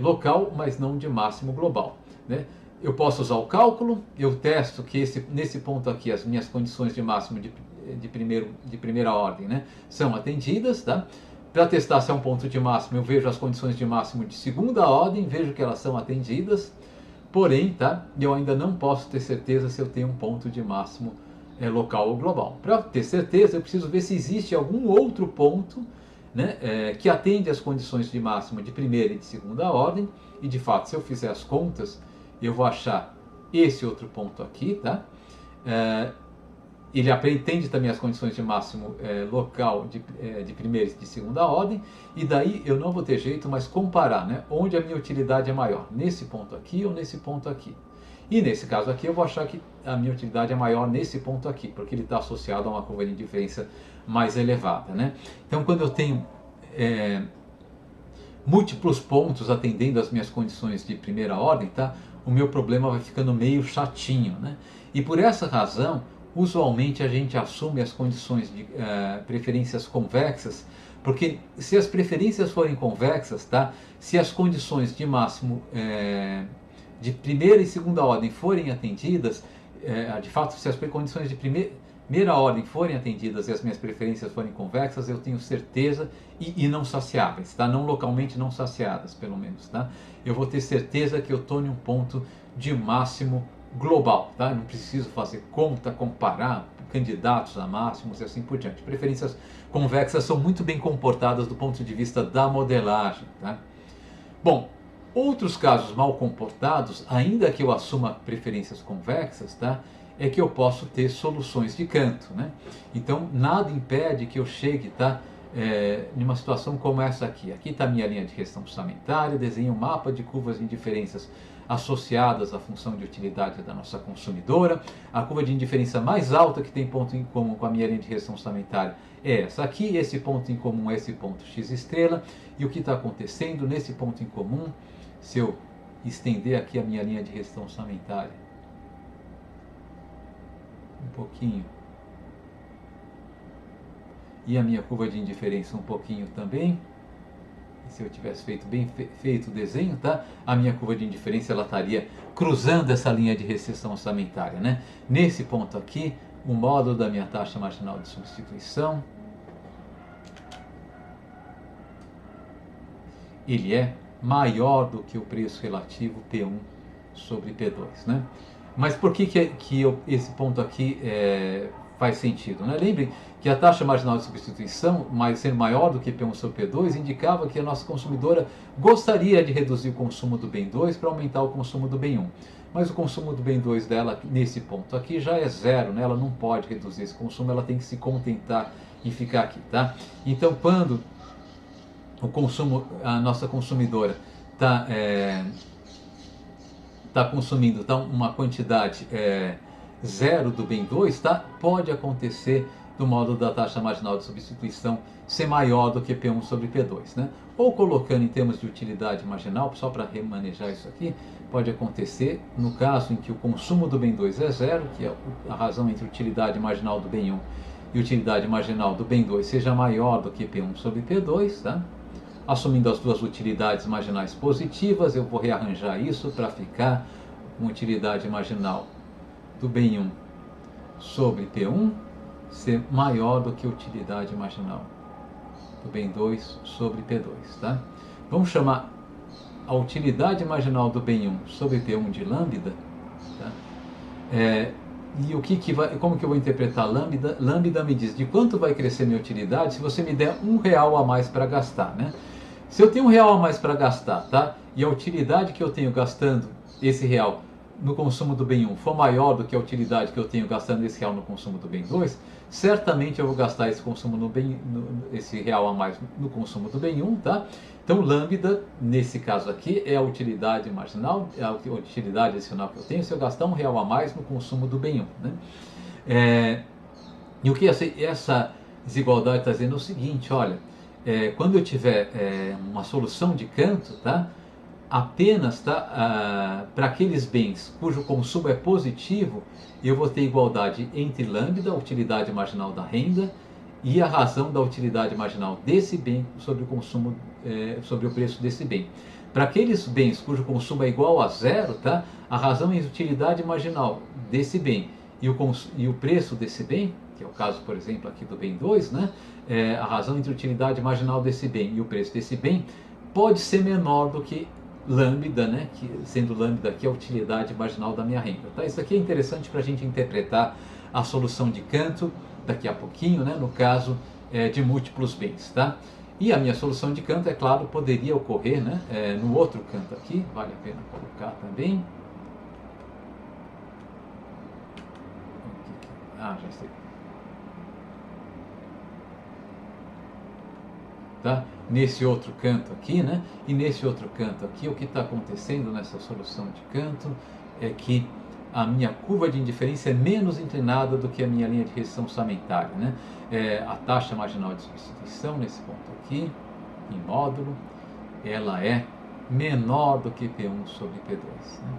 local, mas não de máximo global. Né? Eu posso usar o cálculo, eu testo que nesse ponto aqui as minhas condições de máximo de primeira ordem, né, são atendidas. Tá? Para testar se é um ponto de máximo, eu vejo as condições de máximo de segunda ordem, vejo que elas são atendidas. Porém, tá, eu ainda não posso ter certeza se eu tenho um ponto de máximo local ou global. Para ter certeza, eu preciso ver se existe algum outro ponto, né, que atende às condições de máximo de primeira e de segunda ordem. E de fato, se eu fizer as contas, eu vou achar esse outro ponto aqui. Tá? Ele atende também as condições de máximo local de primeira e de segunda ordem, e daí eu não vou ter jeito mais comparar, né, onde a minha utilidade é maior, nesse ponto aqui ou nesse ponto aqui. E nesse caso aqui eu vou achar que a minha utilidade é maior nesse ponto aqui, porque ele está associado a uma curva de indiferença mais elevada. Né? Então, quando eu tenho múltiplos pontos atendendo às minhas condições de primeira ordem, tá, o meu problema vai ficando meio chatinho. Né? E por essa razão, usualmente a gente assume as condições de preferências convexas, porque se as preferências forem convexas, tá? Se as condições de máximo de primeira e segunda ordem forem atendidas, de fato, se as condições de primeira primeira ordem forem atendidas e as minhas preferências forem convexas, eu tenho certeza, e não saciáveis, tá? Não localmente não saciadas, pelo menos, tá? Eu vou ter certeza que eu estou em um ponto de máximo global, tá? Eu não preciso fazer conta, comparar candidatos a máximos e assim por diante. Preferências convexas são muito bem comportadas do ponto de vista da modelagem, tá? Bom, outros casos mal comportados, ainda que eu assuma preferências convexas, tá? É que eu posso ter soluções de canto, né? Então, nada impede que eu chegue, tá? Em uma situação como essa aqui. Aqui está a minha linha de questão orçamentária, desenho um mapa de curvas de indiferenças associadas à função de utilidade da nossa consumidora. A curva de indiferença mais alta que tem ponto em comum com a minha linha de questão orçamentária é essa aqui. Esse ponto em comum é esse ponto x estrela. E o que está acontecendo nesse ponto em comum, se eu estender aqui a minha linha de questão orçamentária um pouquinho, e a minha curva de indiferença um pouquinho também, se eu tivesse feito bem feito o desenho, tá? A minha curva de indiferença ela estaria cruzando essa linha de recessão orçamentária, né? Nesse ponto aqui, o módulo da minha taxa marginal de substituição, ele é maior do que o preço relativo P1 sobre P2, né? Mas por que esse ponto aqui faz sentido, né? Lembre que a taxa marginal de substituição, sendo maior do que P1 sobre P2, indicava que a nossa consumidora gostaria de reduzir o consumo do bem 2 para aumentar o consumo do bem 1. Mas o consumo do bem 2 dela, nesse ponto aqui, já é zero, né? Ela não pode reduzir esse consumo, ela tem que se contentar em ficar aqui, tá? Então, quando o consumo, a nossa consumidora está consumindo uma quantidade zero do bem 2, tá? Pode acontecer do módulo da taxa marginal de substituição ser maior do que P1 sobre P2, né? Ou colocando em termos de utilidade marginal, só para remanejar isso aqui, pode acontecer no caso em que o consumo do bem 2 é zero, que é a razão entre utilidade marginal do bem 1 e utilidade marginal do bem 2 seja maior do que P1 sobre P2, tá? Assumindo as duas utilidades marginais positivas, eu vou rearranjar isso para ficar com utilidade marginal do bem 1 sobre P1 ser maior do que a utilidade marginal do bem 2 sobre P2, tá? Vamos chamar a utilidade marginal do bem 1 sobre P1 de lambda, tá? E como que eu vou interpretar lambda? Lambda me diz de quanto vai crescer minha utilidade se você me der R$1 a mais para gastar, né? Se eu tenho R$1 a mais para gastar, tá? E a utilidade que eu tenho gastando esse real no consumo do bem 1 for maior do que a utilidade que eu tenho gastando esse real no consumo do bem 2, certamente eu vou gastar esse real a mais no consumo do bem 1, tá? Então, lambda, nesse caso aqui, é a utilidade marginal, é a utilidade adicional que eu tenho se eu gastar R$1 a mais no consumo do bem 1, né? E o que essa desigualdade está dizendo é o seguinte, olha, quando eu tiver uma solução de canto, tá? Apenas para aqueles bens cujo consumo é positivo, eu vou ter igualdade entre lambda, a utilidade marginal da renda, e a razão da utilidade marginal desse bem sobre o consumo, sobre o preço desse bem. Para aqueles bens cujo consumo é igual a zero, tá? A razão entre a utilidade marginal desse bem e o preço desse bem, que é o caso, por exemplo, aqui do bem 2, né? A razão entre a utilidade marginal desse bem e o preço desse bem pode ser menor do que lambda, né? Sendo lambda aqui a utilidade marginal da minha renda. Tá? Isso aqui é interessante para a gente interpretar a solução de Canto daqui a pouquinho, né? No caso de múltiplos bens. Tá? E a minha solução de Canto, é claro, poderia ocorrer, né? No outro canto aqui, vale a pena colocar também. Já sei. Tá? Nesse outro canto aqui, né? E nesse outro canto aqui, o que está acontecendo nessa solução de Canto é que a minha curva de indiferença é menos inclinada do que a minha linha de restrição orçamentária, né? A taxa marginal de substituição, nesse ponto aqui, em módulo, ela é menor do que P1 sobre P2, né?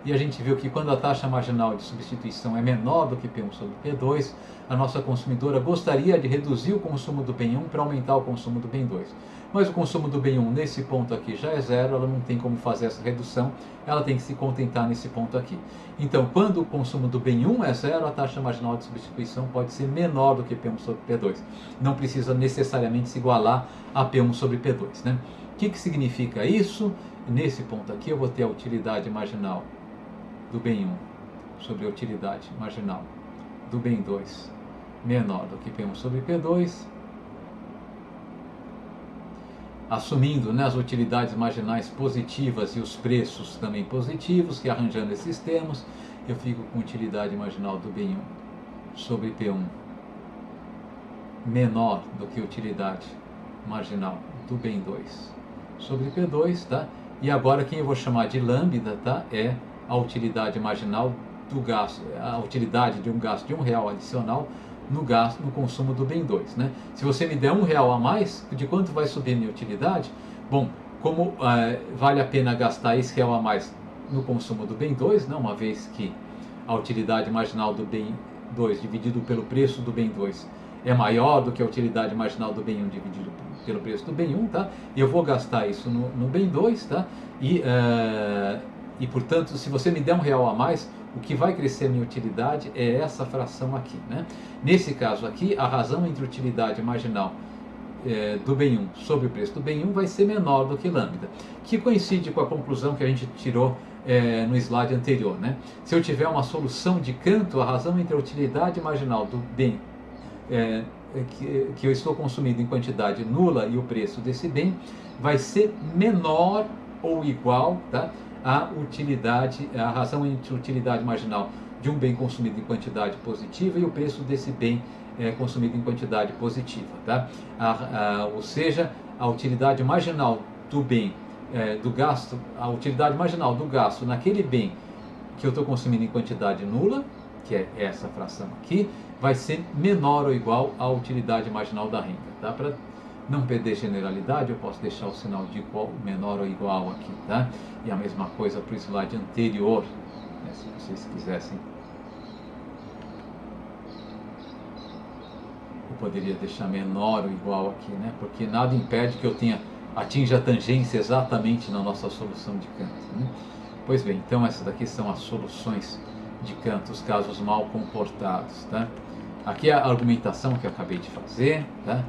e a gente viu que quando a taxa marginal de substituição é menor do que P1 sobre P2, a nossa consumidora gostaria de reduzir o consumo do bem 1 para aumentar o consumo do bem 2. Mas o consumo do bem 1 nesse ponto aqui já é zero, ela não tem como fazer essa redução, ela tem que se contentar nesse ponto aqui. Então, quando o consumo do bem 1 é zero, a taxa marginal de substituição pode ser menor do que P1 sobre P2. Não precisa necessariamente se igualar a P1 sobre P2, né? O que significa isso? Nesse ponto aqui eu vou ter a utilidade marginal do bem 1 sobre a utilidade marginal do bem 2 menor do que P1 sobre P2, assumindo, né, as utilidades marginais positivas e os preços também positivos, que arranjando esses termos, eu fico com utilidade marginal do bem 1 sobre P1 menor do que utilidade marginal do bem 2 sobre P2, tá? E agora quem eu vou chamar de lambda, tá? É a utilidade marginal do gasto, a utilidade de um gasto de R$1 adicional no gasto, no consumo do bem 2, né? Se você me der R$1 a mais, de quanto vai subir minha utilidade? Bom, como vale a pena gastar esse real a mais no consumo do bem 2, né? Uma vez que a utilidade marginal do bem 2 dividido pelo preço do bem 2 é maior do que a utilidade marginal do bem 1 dividido pelo preço do bem 1, tá? Eu vou gastar isso no bem 2, tá? E portanto, se você me der R$1 a mais, o que vai crescer a minha utilidade é essa fração aqui, né? Nesse caso aqui, a razão entre utilidade marginal do bem 1 sobre o preço do bem 1 vai ser menor do que lambda, que coincide com a conclusão que a gente tirou no slide anterior, né? Se eu tiver uma solução de Cantor, a razão entre a utilidade marginal do bem que eu estou consumindo em quantidade nula e o preço desse bem vai ser menor ou igual, tá? A razão entre a utilidade marginal de um bem consumido em quantidade positiva e o preço desse bem consumido em quantidade positiva, tá? Ou seja, a utilidade marginal do bem do gasto, a utilidade marginal do gasto naquele bem que eu estou consumindo em quantidade nula, que é essa fração aqui, vai ser menor ou igual à utilidade marginal da renda, tá? Para não perder generalidade, eu posso deixar o sinal de igual, menor ou igual aqui, tá? E a mesma coisa para o slide anterior, né, se vocês quisessem. Eu poderia deixar menor ou igual aqui, né? Porque nada impede que eu atinja a tangência exatamente na nossa solução de Cantor, né? Pois bem, então essas daqui são as soluções de Cantor, os casos mal comportados, tá? Aqui é a argumentação que eu acabei de fazer, tá?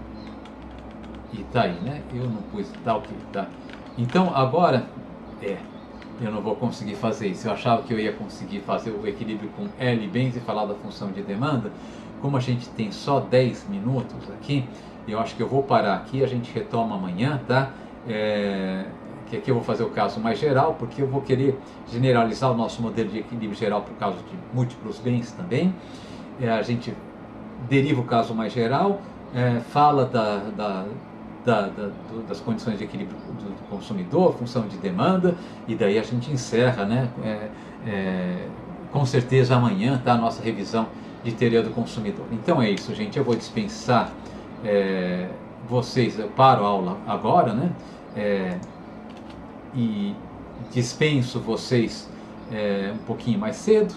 E tá aí, né? Eu não pus, tá ok, tá? Então agora, eu não vou conseguir fazer isso. Eu achava que eu ia conseguir fazer o equilíbrio com L bens e falar da função de demanda. Como a gente tem só 10 minutos aqui, eu acho que eu vou parar aqui, a gente retoma amanhã, tá? Que aqui eu vou fazer o caso mais geral, porque eu vou querer generalizar o nosso modelo de equilíbrio geral para o caso de múltiplos bens também. A gente deriva o caso mais geral, fala das condições de equilíbrio do consumidor, função de demanda, e daí a gente encerra, né? Com certeza amanhã, tá? A nossa revisão de teoria do consumidor. Então é isso, gente. Eu vou dispensar vocês, eu paro a aula agora, né? E dispenso vocês um pouquinho mais cedo.